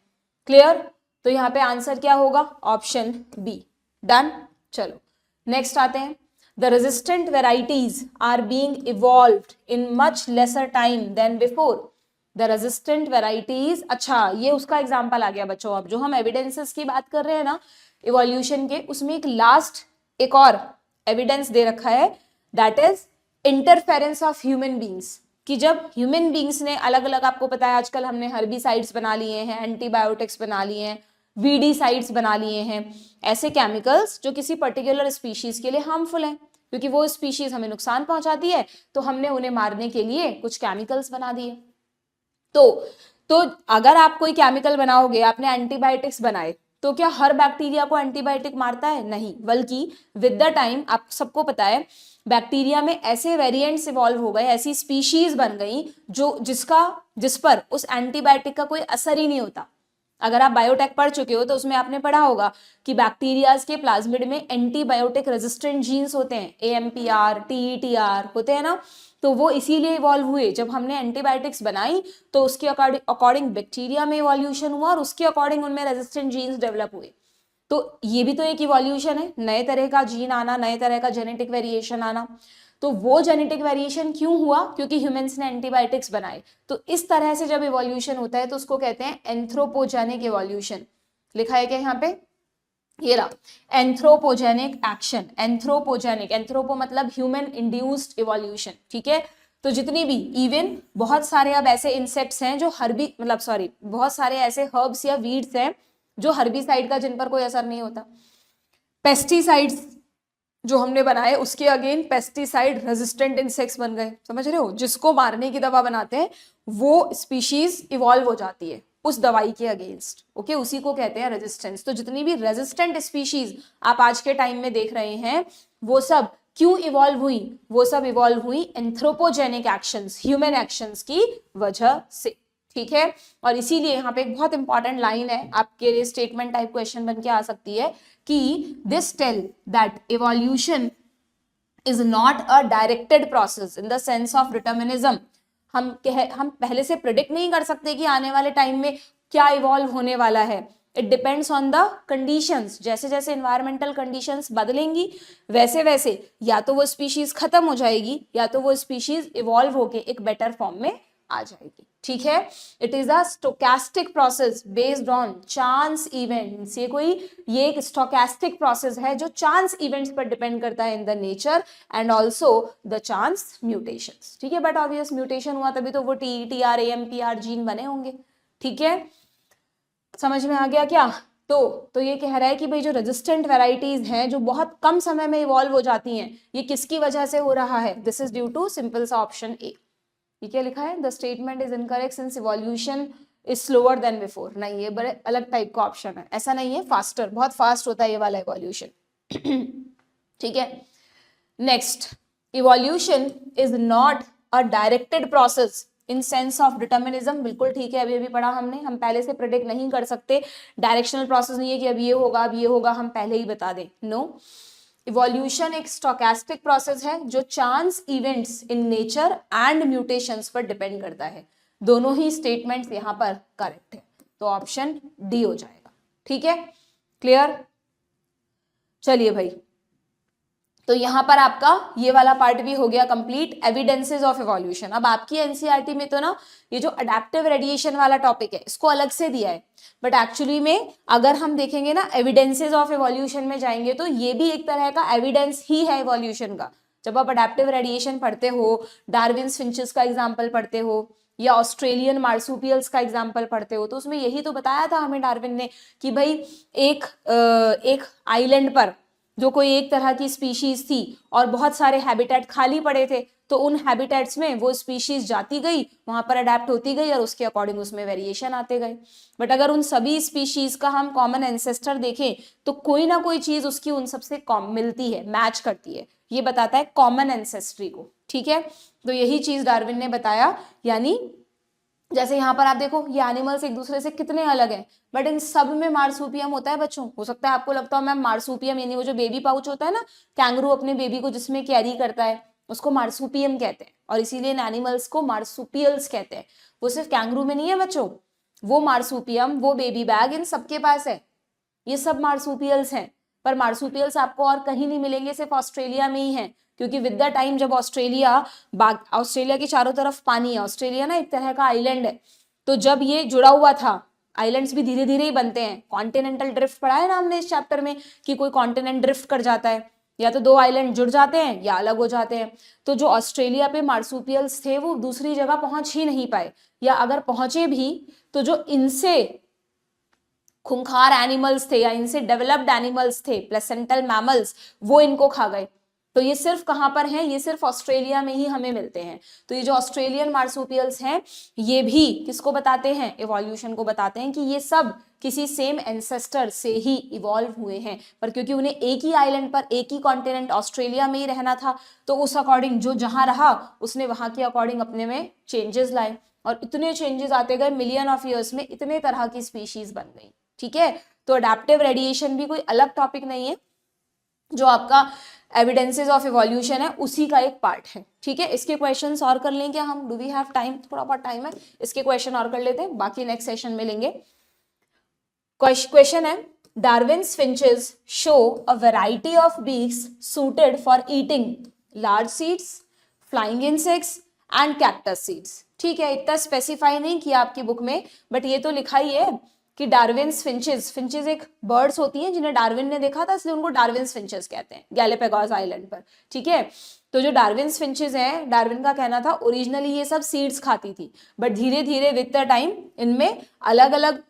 Speaker 1: क्लियर? तो यहाँ पे आंसर क्या होगा? Option B. डन। चलो नेक्स्ट आते हैं। The resistant varieties are being evolved in much lesser time than before. The resistant varieties, अच्छा ये उसका एग्जाम्पल आ गया बच्चों। अब जो हम एविडेंसेस की बात कर रहे हैं ना इवोल्यूशन के, उसमें एक लास्ट एक और एविडेंस दे रखा है, that is interference of human beings. कि जब ह्यूमन बींग्स ने अलग अलग, आपको पता है आजकल हमने हर्बिसाइड्स बना लिए हैं, एंटीबायोटिक्स बना लिए हैं, वीडीसाइड्स बना लिए हैं, ऐसे केमिकल्स जो किसी पर्टिकुलर स्पीशीज के लिए हार्मफुल हैं, क्योंकि वो स्पीशीज हमें नुकसान पहुंचाती है, तो हमने उन्हें मारने के लिए कुछ केमिकल्स बना दिए। तो अगर आप कोई केमिकल बनाओगे, आपने एंटीबायोटिक्स बनाए, तो क्या हर बैक्टीरिया को एंटीबायोटिक मारता है? नहीं, बल्कि विद द टाइम आप सबको पता है बैक्टीरिया में ऐसे वेरिएंट्स इवॉल्व हो गए, ऐसी स्पीशीज बन गई जिस पर उस एंटीबायोटिक का कोई असर ही नहीं होता। अगर आप बायोटेक पढ़ चुके हो तो उसमें आपने पढ़ा होगा कि बैक्टीरियाज के प्लाज्मिड में एंटीबायोटिक रेजिस्टेंट जीन्स होते हैं, AMPR, TETR होते हैं ना। तो वो इसीलिए इवॉल्व हुए, जब हमने एंटीबायोटिक्स बनाई तो उसके अकॉर्डिंग बैक्टीरिया में इवोल्यूशन हुआ और उसके अकॉर्डिंग उनमें रेजिस्टेंट जीन्स डेवलप हुए। तो ये भी तो एक इवोल्यूशन है, नए तरह का जीन आना, नए तरह का जेनेटिक वेरिएशन आना। तो वो जेनेटिक वेरिएशन क्यों हुआ? क्योंकि ह्यूमंस ने एंटीबायोटिक्स बनाए। तो इस तरह से जब इवोल्यूशन होता है तो उसको कहते हैं एंथ्रोपोजेनिक इवोल्यूशन। लिखा है क्या यहाँ पे? ये रहा एंथ्रोपोजेनिक एक्शन। एंथ्रोपोजेनिक, एंथ्रोपो मतलब ह्यूमन इंड्यूस्ड इवोल्यूशन। ठीक है, तो जितनी भी इवन बहुत सारे अब ऐसे इंसेक्ट्स हैं जो बहुत सारे ऐसे हर्ब्स या वीड्स हैं जो हर्बिसाइड का जिन पर कोई असर नहीं होता। पेस्टिसाइड्स जो हमने बनाए उसके अगेन पेस्टिसाइड रेजिस्टेंट इंसेक्ट्स बन गए। समझ रहे हो? जिसको मारने की दवा बनाते हैं वो स्पीशीज इवॉल्व हो जाती है उस दवाई के अगेंस्ट। ओके, उसी को कहते हैं रेजिस्टेंस। तो जितनी भी रेजिस्टेंट स्पीशीज आप आज के टाइम में देख रहे हैं वो सब क्यों इवॉल्व हुई? वो सब इवॉल्व हुई एंथ्रोपोजेनिक एक्शंस, ह्यूमन एक्शंस की वजह से। ठीक है, और इसीलिए यहाँ पे एक बहुत इंपॉर्टेंट लाइन है, आपके लिए स्टेटमेंट टाइप क्वेश्चन बन के आ सकती है कि this tell that evolution is not a directed process in the sense of determinism. हम पहले से प्रिडिक्ट नहीं कर सकते कि आने वाले टाइम में क्या इवॉल्व होने वाला है। It depends on the conditions. जैसे जैसे इन्वायरमेंटल कंडीशंस बदलेंगी वैसे वैसे या तो वो स्पीशीज खत्म हो जाएगी या तो वो स्पीशीज इवॉल्व होके एक बेटर फॉर्म में आ जाएगी। ठीक है, it is a stochastic process based on chance events. ये एक स्टोकेस्टिक प्रोसेस है जो चांस इवेंट्स पर डिपेंड करता है in the nature and also the chance mutations. ठीक है, बट ऑब्वियस म्यूटेशन हुआ तभी तो वो TETR AMPR जीन बने होंगे। ठीक है, समझ में आ गया क्या? तो ये कह रहा है कि भाई जो रेजिस्टेंट वेराइटीज हैं जो बहुत कम समय में इवॉल्व हो जाती हैं, ये किसकी वजह से हो रहा है? This is due to simple सा ऑप्शन ए। ये क्या लिखा है? The statement is incorrect since evolution is slower than before. नहीं, ये बड़े अलग टाइप का ऑप्शन है, ऐसा नहीं है। फास्टर, बहुत फास्ट होता है ये वाला इवोल्यूशन। ठीक है, next, evolution is not a directed process in sense of determinism. बिल्कुल ठीक है, अभी पढ़ा हमने। हम पहले से प्रेडिक्ट नहीं कर सकते, डायरेक्शनल प्रोसेस नहीं है कि अब ये होगा अब ये होगा, हम पहले ही बता दें। नो, इवोल्यूशन एक स्टोकेस्टिक प्रोसेस है जो chance events in nature and mutations पर डिपेंड करता है। दोनों ही स्टेटमेंट्स यहाँ पर करेक्ट है, तो ऑप्शन डी हो जाएगा। ठीक है, क्लियर? चलिए भाई, तो यहां पर आपका ये वाला पार्ट भी हो गया कंप्लीट, एविडेंसेस ऑफ इवोल्यूशन। अब आपकी एनसीईआरटी में तो ना ये जो अडेप्टिव रेडिएशन वाला टॉपिक है इसको अलग से दिया है, बट एक्चुअली में अगर हम देखेंगे ना एविडेंसेस ऑफ इवोल्यूशन में जाएंगे तो ये भी एक तरह का एविडेंस ही है इवोल्यूशन का। जब आप अडेप्टिव रेडिएशन पढ़ते हो, डार्विन्स फिंचेस का एग्जाम्पल पढ़ते हो या ऑस्ट्रेलियन मार्सुपियल्स का एग्जाम्पल पढ़ते हो, तो उसमें यही तो बताया था हमें डार्विन ने कि भाई एक आइलैंड पर जो कोई एक तरह की स्पीशीज थी और बहुत सारे हैबिटेट खाली पड़े थे, तो उन हैबिटेट्स में वो स्पीशीज जाती गई, वहां पर अडेप्ट होती गई और उसके अकॉर्डिंग उसमें वेरिएशन आते गए। बट अगर उन सभी स्पीशीज का हम कॉमन एंसेस्टर देखें तो कोई ना कोई चीज उसकी उन सबसे मिलती है, मैच करती है। ये बताता है कॉमन एंसेस्ट्री को। ठीक है, तो यही चीज डार्विन ने बताया, यानी जैसे यहाँ पर आप देखो ये एनिमल्स एक दूसरे से कितने अलग हैं, बट इन सब में मार्सूपियम होता है बच्चों। हो सकता है आपको लगता हो मैम मार्सूपियम यानी वो जो बेबी पाउच होता है ना, कैंगरू अपने बेबी को जिसमें कैरी करता है, उसको मार्सूपियम कहते हैं, और इसीलिए इन एनिमल्स को मार्सूपियल्स कहते हैं। वो सिर्फ कैंगरू में नहीं है बच्चों, वो मार्सूपियम, वो बेबी बैग, इन सबके पास है, ये सब मार्सूपियल्स हैं। पर मार्सूपियल्स आपको और कहीं नहीं मिलेंगे, सिर्फ ऑस्ट्रेलिया में ही है, क्योंकि विद द टाइम जब ऑस्ट्रेलिया के चारों तरफ पानी है, ऑस्ट्रेलिया ना एक तरह का आइलैंड है, तो जब ये जुड़ा हुआ था, आइलैंड्स भी धीरे धीरे ही बनते हैं। कॉन्टिनेंटल ड्रिफ्ट पढ़ा है ना हमने इस चैप्टर में, कि कोई कॉन्टिनेंट ड्रिफ्ट कर जाता है, या तो दो आइलैंड जुड़ जाते हैं या अलग हो जाते हैं। तो जो ऑस्ट्रेलिया पे मार्सूपियल्स थे वो दूसरी जगह पहुंच ही नहीं पाए, या अगर पहुंचे भी तो जो इनसे खूंखार एनिमल्स थे या इनसे डेवलप्ड एनिमल्स थे, प्लेसेंटल मैमल्स, वो इनको खा गए। तो ये सिर्फ कहां पर हैं, ये सिर्फ ऑस्ट्रेलिया में ही हमें मिलते हैं। तो ये जो ऑस्ट्रेलियन मार्सूपियल्स हैं, ये भी किसको बताते हैं, इवोल्यूशन को बताते हैं, कि ये सब किसी सेम एंसेस्टर से ही इवॉल्व हुए हैं। पर क्योंकि उन्हें एक ही आइलैंड पर, एक ही कॉन्टिनेंट ऑस्ट्रेलिया में ही रहना था, तो उस अकॉर्डिंग जो जहां रहा उसने वहां के अकॉर्डिंग अपने में चेंजेस लाए, और इतने चेंजेस आते गए, मिलियन ऑफ ईयर्स में इतने तरह की स्पीशीज बन गई। ठीक है, तो अडैप्टिव रेडिएशन भी कोई अलग टॉपिक नहीं है, जो आपका एविडेंसेस ऑफ इवोल्यूशन है उसी का एक पार्ट है। ठीक है, इसके क्वेश्चंस और कर लें क्या हम, डू वी हैव टाइम, थोड़ा बहुत टाइम है, इसके क्वेश्चन और कर लेते हैं, बाकी नेक्स्ट सेशन में लेंगे। क्वेश्चन है, Darwin's finches show a variety of beaks suited for eating large seeds, flying insects and cactus seeds. ठीक है, इतना स्पेसिफाई नहीं किया आपकी बुक में, बट ये तो लिखा ही है कि डार्विन्स फिंचेस, फिंचेस एक बर्ड्स होती हैं जिन्हें डार्विन ने देखा था, इसलिए उनको डार्विन्स फिंचेस कहते हैं, गैलापागोस आइलैंड पर। ठीक है, तो जो डार्विन्स फिंचेस हैं, डार्विन का कहना था ओरिजिनली ये सब सीड्स खाती थी, बट धीरे धीरे विद द टाइम इनमें अलग अलग,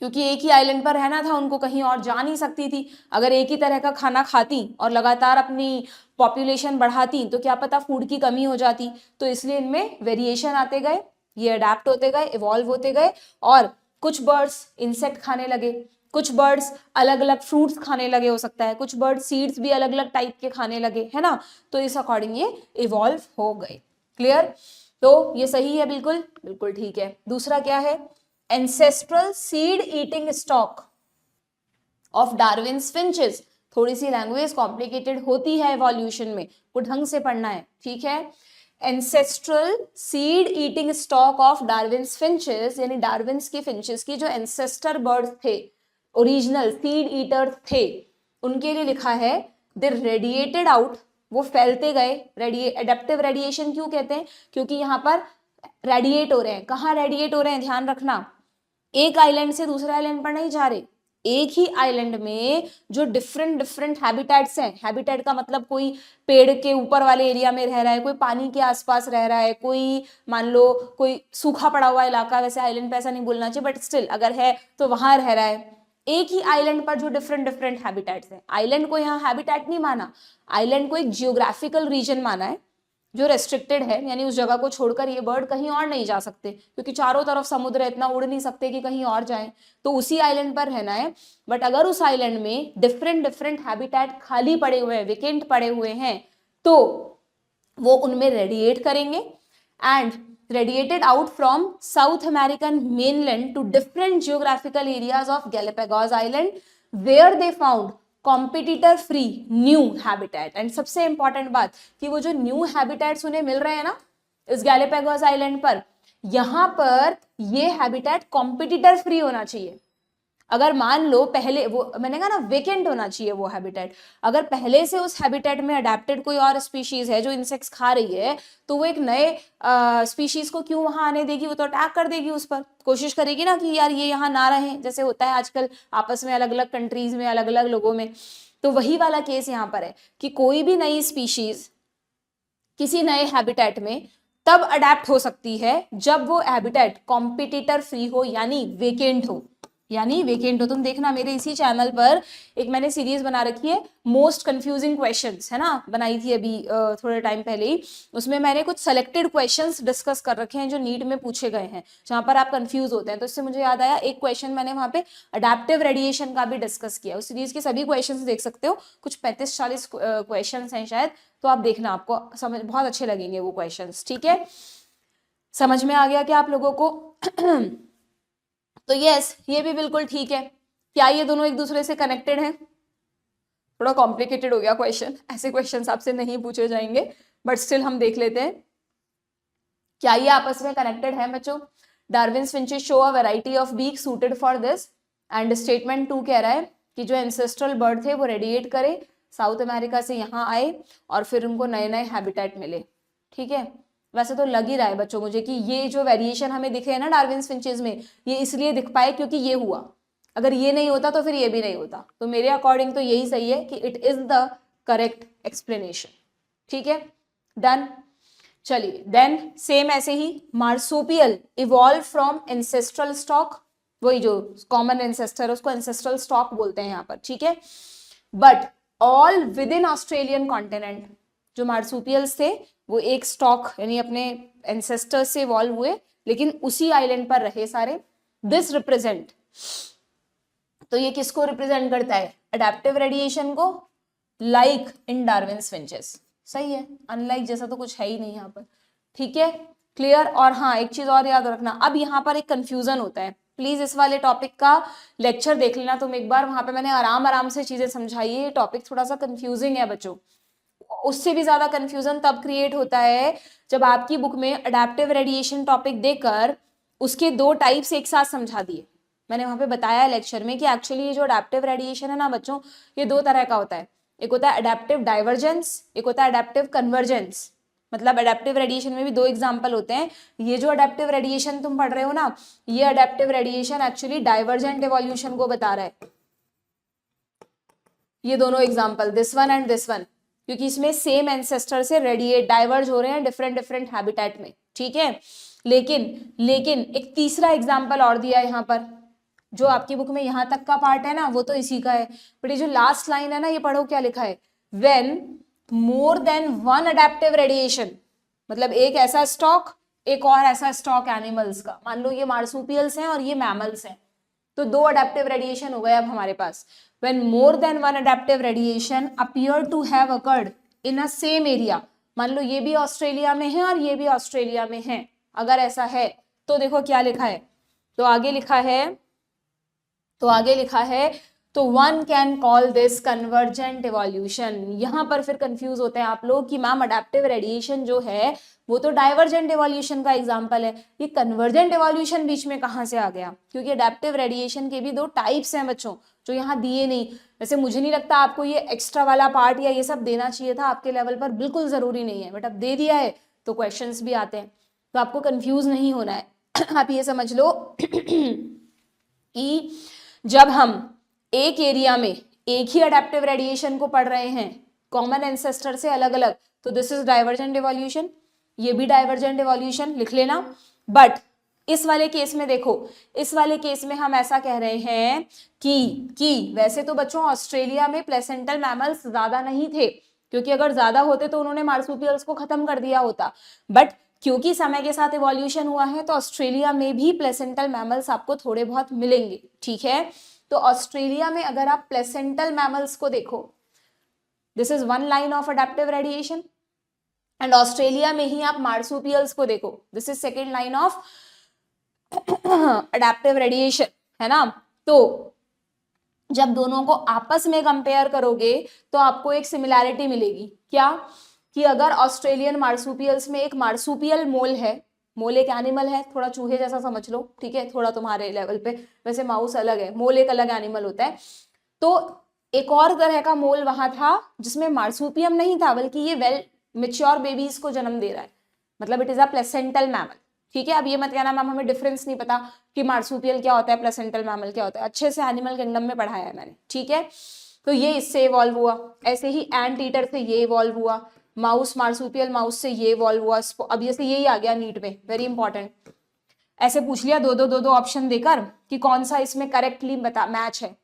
Speaker 1: क्योंकि एक ही आइलैंड पर रहना था, उनको कहीं और जा नहीं सकती थी, अगर एक ही तरह का खाना खाती और लगातार अपनी पॉपुलेशन बढ़ाती तो क्या पता फूड की कमी हो जाती, तो इसलिए इनमें वेरिएशन आते गए, ये अडेप्ट होते गए, इवॉल्व होते गए, और कुछ बर्ड्स इंसेक्ट खाने लगे, कुछ बर्ड्स अलग अलग फ्रूट्स खाने लगे, हो सकता है कुछ बर्ड्स सीड्स भी अलग अलग टाइप के खाने लगे, है ना, तो इस अकॉर्डिंग ये इवॉल्व हो गए। क्लियर, तो ये सही है, बिल्कुल बिल्कुल ठीक है। दूसरा क्या है, ancestral seed eating stock of Darwin's finches. थोड़ी सी लैंग्वेज कॉम्प्लिकेटेड होती है इवोल्यूशन में, को ढंग से पढ़ना है। ठीक है, ancestral seed eating stock of Darwin's finches, यानी डार्विन्स की फिंचेस की जो एंसेस्टर बर्ड्स थे, ओरिजिनल सीड ईटर्स थे, उनके लिए लिखा है दे रेडिएटेड आउट, वो फैलते गए। एडेप्टिव रेडिएशन क्यों कहते हैं, क्योंकि यहाँ पर रेडिएट हो रहे हैं। कहाँ रेडिएट हो रहे हैं, ध्यान रखना, एक आइलैंड से दूसरे आइलैंड पर नहीं जा रहे, एक ही आइलैंड में जो डिफरेंट डिफरेंट हैबिटेट्स हैं, हैबिटेट का मतलब कोई पेड़ के ऊपर वाले एरिया में रह रहा है, कोई पानी के आसपास रह रहा है, कोई मान लो कोई सूखा पड़ा हुआ इलाका, वैसे आइलैंड पे ऐसा नहीं बोलना चाहिए बट स्टिल अगर है तो वहां रह रहा है, एक ही आइलैंड पर जो डिफरेंट डिफरेंट हैबिटेट्स हैं। आइलैंड को यहाँ हैबिटेट नहीं माना, आइलैंड को एक जियोग्राफिकल रीजन माना है जो रेस्ट्रिक्टेड है, यानी उस जगह को छोड़कर ये बर्ड कहीं और नहीं जा सकते, क्योंकि चारों तरफ समुद्र है, इतना उड़ नहीं सकते कि कहीं और जाएं, तो उसी आइलैंड पर रहना है। बट अगर उस आइलैंड में डिफरेंट डिफरेंट हैबिटेट खाली पड़े हुए हैं, वेकेंट पड़े हुए हैं, तो वो उनमें रेडिएट करेंगे, and radiated out from South American mainland to different geographical areas of Galapagos island where they found competitor free new habitat. And सबसे इंपॉर्टेंट बात कि वो जो न्यू हैबिटेट्स उन्हें मिल रहे हैं ना इस गैलापागोस आइलैंड पर, यहां पर ये हैबिटेट कॉम्पिटिटर फ्री होना चाहिए। अगर मान लो पहले वो मैंने कहा ना वेकेंट होना चाहिए वो हैबिटेट, अगर पहले से उस हैबिटेट में अडेप्टेड कोई और स्पीशीज है जो इंसेक्ट्स खा रही है, तो वो एक नए स्पीशीज को क्यों वहां आने देगी, वो तो अटैक कर देगी उस पर, कोशिश करेगी ना कि यार ये यहाँ ना रहे, जैसे होता है आजकल आपस में अलग अलग कंट्रीज में अलग अलग लोगों में। तो वही वाला केस यहाँ पर है कि कोई भी नई स्पीशीज किसी नए हैबिटेट में तब अडेप्ट हो सकती है जब वो हैबिटेट कॉम्पिटिटर फ्री हो, यानी वेकेंट हो, यानी वेकेंट हो। तुम देखना मेरे इसी चैनल पर एक मैंने सीरीज बना रखी है मोस्ट कंफ्यूजिंग क्वेश्चंस, है ना, बनाई थी अभी थोड़े टाइम पहले ही, उसमें मैंने कुछ सेलेक्टेड क्वेश्चंस डिस्कस कर रखे हैं जो नीट में पूछे गए हैं, जहां पर आप कंफ्यूज होते हैं। तो इससे मुझे याद आया एक क्वेश्चन मैंने वहां पे अडेप्टिव रेडिएशन का भी डिस्कस किया, उस सीरीज के सभी क्वेश्चन देख सकते हो, कुछ 35-40 क्वेश्चन हैं शायद, तो आप देखना, आपको समझ बहुत अच्छे लगेंगे वो क्वेश्चन। ठीक है, समझ में आ गया क्या आप लोगों को? तो यस, ये भी बिल्कुल ठीक है। क्या ये दोनों एक दूसरे से कनेक्टेड हैं? थोड़ा कॉम्प्लिकेटेड हो गया क्वेश्चन, ऐसे क्वेश्चंस आपसे नहीं पूछे जाएंगे, बट स्टिल हम देख लेते हैं। क्या ये आपस में कनेक्टेड है बच्चों? Darwin's finches show a variety of beak suited for this, and statement 2 कह रहा है कि जो एंसेस्ट्रल बर्ड थे वो रेडिएट करे, साउथ अमेरिका से यहाँ आए और फिर उनको नए नए हैबिटेट मिले। ठीक है, वैसे तो लग ही रहा है बच्चों मुझे कि ये जो वेरिएशन हमें दिखे है ना डार्विन्स फिंचेस में, ये इसलिए दिख पाए क्योंकि ये हुआ। अगर ये नहीं होता तो फिर ये भी नहीं होता। तो मेरे अकॉर्डिंग तो यही सही है कि it is the correct explanation. ठीक है, डन। चलिए, देन सेम ऐसे ही marsupial evolve from ancestral stock, वही जो कॉमन एंसेस्टर उसको एंसेस्ट्रल स्टॉक बोलते हैं यहाँ पर। ठीक है, but all within Australian continent, जो मार्सुपियल्स थे वो एक स्टॉक यानी अपने एंसेस्टर्स से इवॉल्व हुए, लेकिन उसी आइलैंड पर रहे सारे। दिस रिप्रेजेंट, तो ये किसको रिप्रेजेंट करता है? अडेप्टिव रेडिएशन को, लाइक इन डार्विन्स फिंचेस। सही है, अनलाइक जैसा तो कुछ है ही नहीं यहाँ पर। ठीक है, क्लियर। और हाँ, एक चीज और याद रखना, अब यहाँ पर एक कंफ्यूजन होता है, प्लीज इस वाले टॉपिक का लेक्चर देख लेना तुम एक बार, वहां पे मैंने आराम आराम से चीजें समझाई है। ये टॉपिक थोड़ा सा कंफ्यूजिंग है बच्चों। उससे भी ज्यादा कंफ्यूजन तब क्रिएट होता है जब आपकी बुक में अडेप्टिव रेडिएशन टॉपिक देकर उसके दो टाइप्स एक साथ समझा दिए। मैंने वहां पे बताया लेक्चर में कि एक्चुअली ये जो अडेप्टिव रेडिएशन है ना बच्चों, ये दो तरह का होता है। एक होता है अडेप्टिव डाइवर्जेंस, एक होता है अडेप्टिव कन्वर्जेंस। मतलब अडेप्टिव रेडिएशन में भी दो एग्जांपल होते हैं। ये जो अडेप्टिव रेडिएशन तुम पढ़ रहे हो ना, ये adaptive radiation actually divergent evolution को बता रहा है। ये दोनों example, this one and this one, क्योंकि इसमें सेम एंसेस्टर से रेडिएट डाइवर्ज हो रहे हैं डिफरेंट डिफरेंट हैबिटेट में। ठीक है, लेकिन एक तीसरा एग्जांपल और दिया है यहाँ पर, जो आपकी बुक में यहाँ तक का पार्ट है ना वो तो इसी का है, बट ये जो लास्ट लाइन है ना, ये पढ़ो क्या लिखा है। When more than one adaptive radiation, मतलब एक ऐसा स्टॉक, एक और ऐसा स्टॉक एनिमल्स का, मान लो ये मार्सुपियल्स हैं और ये मैमल्स हैं, तो दो अडेप्टिव रेडिएशन हो गए अब हमारे पास। When more than one adaptive radiation appear to have occurred in a same area, मान लो ये भी ऑस्ट्रेलिया में है और ये भी ऑस्ट्रेलिया में है, अगर ऐसा है तो देखो क्या लिखा है, तो आगे लिखा है तो one can call this convergent evolution. यहां पर फिर कंफ्यूज होते हैं आप लोग कि मैम अडेप्टिव रेडिएशन जो है वो तो डाइवर्जेंट इवोल्यूशन का एग्जांपल है, ये कन्वर्जेंट इवोल्यूशन बीच में कहां से आ गया? क्योंकि अडेप्टिव रेडिएशन के भी दो टाइप्स हैं बच्चों, जो यहाँ दिए नहीं। वैसे मुझे नहीं लगता आपको ये एक्स्ट्रा वाला पार्ट या ये सब देना चाहिए था, आपके लेवल पर बिल्कुल जरूरी नहीं है, बट अब दे दिया है तो क्वेश्चंस भी आते हैं, तो आपको कंफ्यूज नहीं होना है। आप ये समझ लो कि जब हम एक एरिया में एक ही अडेप्टिव रेडिएशन को पढ़ रहे हैं कॉमन एंसेस्टर से अलग अलग, तो दिस इज डाइवर्जेंट इवोल्यूशन, ये भी डाइवर्जेंट इवोल्यूशन लिख लेना। बट इस वाले केस में देखो, इस वाले केस में हम ऐसा कह रहे हैं कि वैसे तो बच्चों ऑस्ट्रेलिया में प्लेसेंटल मैमल्स ज्यादा नहीं थे, क्योंकि अगर ज्यादा होते तो उन्होंने मार्सुपियल्स को खत्म कर दिया होता, बट क्योंकि समय के साथ इवोल्यूशन हुआ है तो ऑस्ट्रेलिया में भी प्लेसेंटल मैमल्स आपको थोड़े बहुत मिलेंगे। ठीक है, तो ऑस्ट्रेलिया में अगर आप प्लेसेंटल मैमल्स को देखो, this is one line of adaptive radiation, and Australia में ही आप मार्सुपियल्स को देखो, this is second line of adaptive radiation, है ना। तो जब दोनों को आपस में कंपेयर करोगे तो आपको एक सिमिलैरिटी मिलेगी, क्या? कि अगर ऑस्ट्रेलियन मार्सुपियल्स में एक मार्सुपियल मोल है, मोल एक एनिमल है, थोड़ा चूहे जैसा समझ लो, ठीक है, थोड़ा तुम्हारे लेवल पे, वैसे माउस अलग है, मोल एक अलग एनिमल होता है। तो एक और तरह का मोल वहां था जिसमें मार्सुपियम नहीं था, बल्कि ये वेल मेच्योर बेबीज को जन्म दे रहा है, मतलब it is a placental mammal. ठीक है, अब ये मत कहना मैम हमें डिफरेंस नहीं पता कि मार्सुपियल क्या होता है, प्लेसेंटल मैमल क्या होता है, अच्छे से एनिमल किंगडम में पढ़ाया है मैंने। ठीक है, तो ये इससे इवॉल्व हुआ, ऐसे ही एंट ईटर से ये इवॉल्व हुआ, माउस मार्सुपियल माउस से ये इवॉल्व हुआ। अब ये से यही आ गया नीट में, वेरी इंपॉर्टेंट, ऐसे पूछ लिया दो ऑप्शन देकर कि कौन सा इसमें करेक्टली मैच है,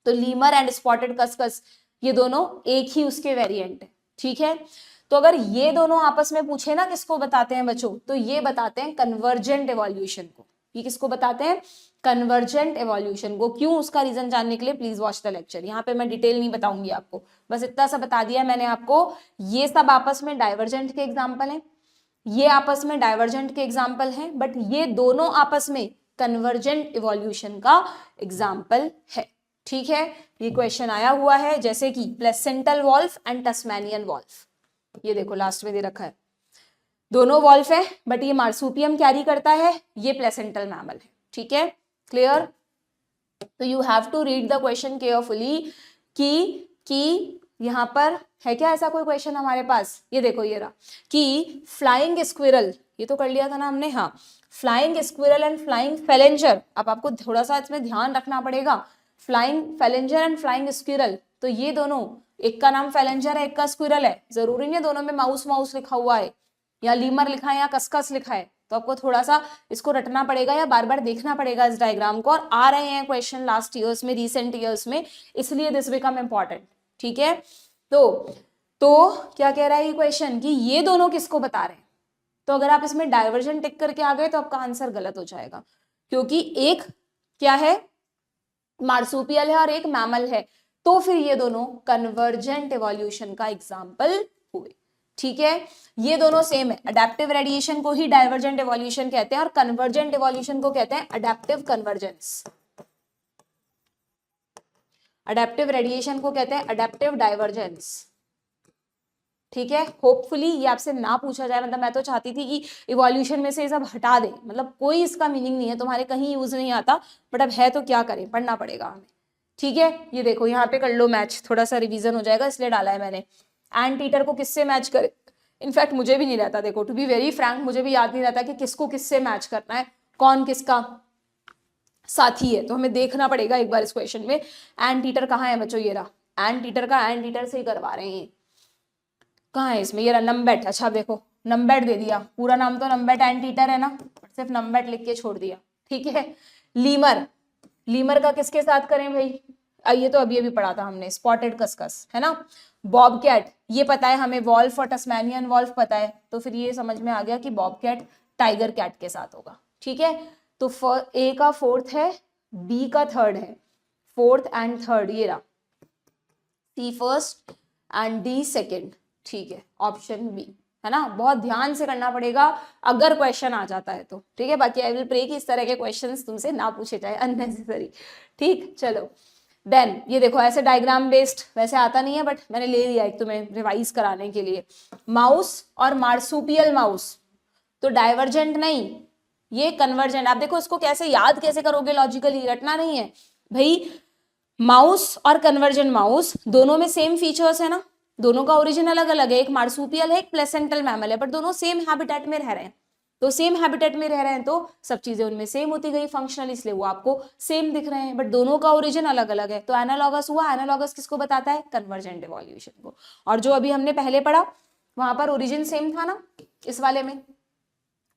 Speaker 1: तो लीमर एंड स्पॉटेड कस्कस ये दोनों एक ही उसके वेरिएंट है। ठीक है, तो अगर ये दोनों आपस में पूछे ना किसको बताते हैं बच्चों, तो ये बताते हैं कन्वर्जेंट इवोल्यूशन को। ये किसको बताते हैं? कन्वर्जेंट इवोल्यूशन को। क्यों, उसका रीजन जानने के लिए प्लीज वॉच द लेक्चर। यहाँ पे मैं डिटेल नहीं बताऊंगी आपको, बस इतना सा बता दिया मैंने आपको, ये सब आपस में डाइवर्जेंट के एग्जाम्पल हैं, ये आपस में डाइवर्जेंट के एग्जाम्पल हैं, बट ये दोनों आपस में कन्वर्जेंट इवोल्यूशन का एग्जाम्पल है। ठीक है, ये क्वेश्चन आया हुआ है, जैसे कि placental wolf and Tasmanian wolf, ये देखो लास्ट में दे रखा है, दोनों वॉल्फ है बट ये मार्सूपियम कैरी करता है, ये प्लेसेंटल मैमल है। ठीक है, क्लियर? तो you have to read the question carefully कि यहाँ पर है क्या ऐसा कोई क्वेश्चन हमारे पास। ये देखो ये रहा कि फ्लाइंग स्क्विरल, ये तो कर लिया था ना हमने, हाँ, फ्लाइंग स्क्विरल एंड फ्लाइंग फेलेंजर। अब आपको थोड़ा सा इसमें ध्यान रखना पड़ेगा, फ्लाइंग फेलेंजर एंड फ्लाइंग स्क्विरल, तो ये दोनों, एक का नाम फेलेंजर है, एक का स्क्विरल है, जरूरी नहीं दोनों में माउस माउस लिखा हुआ है या लीमर लिखा है या कसकस लिखा है, तो आपको थोड़ा सा इसको रटना पड़ेगा या बार बार देखना पड़ेगा इस डायग्राम को। और आ रहे हैं क्वेश्चन लास्ट ईयर्स में, रिसेंट ईयर्स में, इसलिए दिस बिकम इम्पॉर्टेंट। ठीक है, तो क्या कह रहा है ये क्वेश्चन कि ये दोनों किसको बता रहे हैं, तो अगर आप इसमें डाइवर्जेंट टिक करके आ गए तो आपका आंसर गलत हो जाएगा, क्योंकि एक क्या है, मार्सूपियल है और एक मैमल है, तो फिर ये दोनों कन्वर्जेंट इवोल्यूशन का एग्जाम्पल हुए। ठीक है, ये दोनों सेम है, अडेप्टिव रेडिएशन को ही डाइवर्जेंट इवोल्यूशन कहते हैं और कन्वर्जेंट इवोल्यूशन को कहते हैं अडेप्टिव कन्वर्जेंस। अडेप्टिव रेडिएशन को कहते हैं अडेप्टिव डाइवर्जेंस। ठीक है, होपफुली ये आपसे ना पूछा जाए, मतलब मैं तो चाहती थी कि इवोल्यूशन में से ये सब हटा दे, मतलब कोई इसका मीनिंग नहीं है, तुम्हारे कहीं यूज नहीं आता, बट अब है तो क्या करें, पढ़ना पड़ेगा हमें। ठीक है, ये देखो यहाँ पे कर लो मैच, थोड़ा सा रिवीजन हो जाएगा इसलिए डाला है मैंने। एंड टीटर को किससे मैच करे, इनफैक्ट मुझे भी नहीं रहता, देखो टू बी वेरी फ्रैंक, मुझे भी याद नहीं रहता कि किसको किससे मैच करना है, कौन किसका साथी है, तो हमें देखना पड़ेगा एक बार इस क्वेश्चन में। एंड टीटर कहाँ है बच्चों, ये रहा एंड टीटर का, एंड टीटर से ही करवा रहे हैं, कहाँ है इसमें, ये रहा नम्बेट। अच्छा देखो नम्बेट दे दिया, पूरा नाम तो नम्बेट एंड टीटर है ना, सिर्फ नम्बेट लिख के छोड़ दिया। ठीक है, लीमर, लीमर का किसके साथ करें भाई, ये तो अभी पढ़ा था हमने, स्पॉटेड कस्कस है ना। बॉब कैट, ये पता है हमें, वॉल्फ और टस्मेनियन वॉल्फ पता है, तो फिर ये समझ में आ गया कि बॉब कैट टाइगर कैट के साथ होगा। ठीक है, तो ए का फोर्थ है, बी का थर्ड है, फोर्थ एंड थर्ड ये रहा, सी फर्स्ट एंड डी सेकेंड। ठीक है, ऑप्शन बी है ना, बहुत ध्यान से करना पड़ेगा अगर क्वेश्चन आ जाता है तो। ठीक है, बाकी आई विल प्रे कि इस तरह के क्वेश्चंस तुमसे ना पूछे जाए अननेसेसरी। ठीक, चलो देन ये देखो, ऐसे डायग्राम बेस्ड वैसे आता नहीं है, बट मैंने ले लिया एक तुम्हें रिवाइज कराने के लिए। माउस और मार्सूपियल माउस तो डाइवर्जेंट नहीं, ये कन्वर्जेंट। आप देखो इसको कैसे याद कैसे करोगे, लॉजिकली रटना नहीं है भाई। माउस और कन्वर्जेंट माउस दोनों में सेम फीचर्स है ना, दोनों का ओरिजिन अलग अलग है, एक मार्सूपियल है एक प्लेसेंटल मैमल है, बट दोनों सेम हैबिटेट में रह रहे हैं, तो सेम हैबिटेट में रह रहे हैं तो सब चीजें उनमें सेम होती गई फंक्शनल, इसलिए वो आपको सेम दिख रहे हैं, बट दोनों का ओरिजिन अलग अलग है, तो एनालॉगस हुआ। एनालॉगस किसको बताता है, कन्वर्जेंट इवोल्यूशन को। और जो अभी हमने पहले पढ़ा वहां पर ओरिजिन सेम था ना, इस वाले में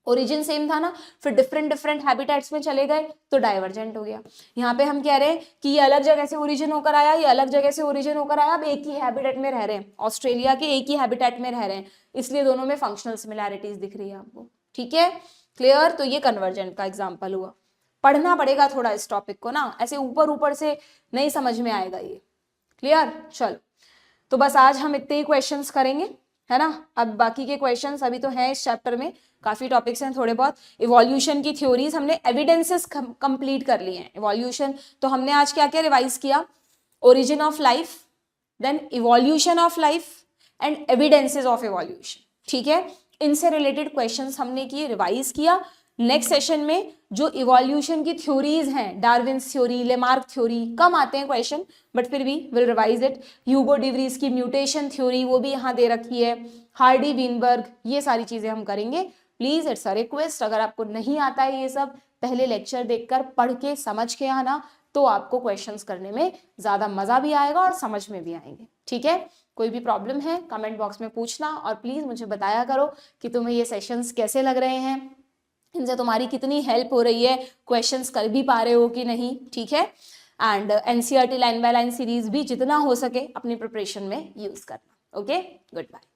Speaker 1: ओरिजिन सेम था ना, फिर डिफरेंट डिफरेंट हैबिटेट्स में चले गए तो डाइवर्जेंट हो गया। यहाँ पे हम कह रहे हैं कि ये अलग जगह से ओरिजिन होकर आया, ये अलग जगह से ओरिजिन होकर आया, अब एक ही हैबिटेट में रह रहे हैं, ऑस्ट्रेलिया के एक ही हैबिटेट में रह रहे हैं, इसलिए दोनों में फंक्शनल सिमिलैरिटीज दिख रही है आपको। ठीक है, क्लियर? तो ये कन्वर्जेंट का एग्जाम्पल हुआ। पढ़ना पड़ेगा थोड़ा इस टॉपिक को ना, ऐसे ऊपर ऊपर से नहीं समझ में आएगा ये। क्लियर? चलो, तो बस आज हम इतने ही क्वेश्चंस करेंगे, है ना। अब बाकी के क्वेश्चंस अभी तो हैं इस चैप्टर में, काफी टॉपिक्स हैं थोड़े बहुत। इवोल्यूशन की थ्योरीज हमने एविडेंसेस कंप्लीट कर लिए हैं। इवोल्यूशन तो हमने आज क्या क्या रिवाइज किया, origin of life, then evolution of life and evidences of evolution. ठीक है, इनसे रिलेटेड क्वेश्चंस हमने किए, रिवाइज किया। नेक्स्ट सेशन में जो इवोल्यूशन की थ्योरीज हैं, डार्विन्स थ्योरी, लेमार्क थ्योरी, कम आते हैं क्वेश्चन, बट फिर भी will revise it. Hugo de Vries की म्यूटेशन थ्योरी वो भी यहाँ दे रखी है, हार्डी वीनबर्ग, ये सारी चीजें हम करेंगे। प्लीज इट्स अ रिक्वेस्ट, अगर आपको नहीं आता है ये सब, पहले लेक्चर देखकर पढ़ के समझ के आना, तो आपको क्वेश्चंस करने में ज्यादा मजा भी आएगा और समझ में भी आएंगे। ठीक है, कोई भी प्रॉब्लम है कमेंट बॉक्स में पूछना, और प्लीज मुझे बताया करो कि तुम्हें ये सेशंस कैसे लग रहे हैं, इनसे तुम्हारी कितनी हेल्प हो रही है, क्वेश्चंस कर भी पा रहे हो कि नहीं। ठीक है, and NCERT line by line series भी जितना हो सके अपनी प्रिपरेशन में यूज करना। Okay, good bye.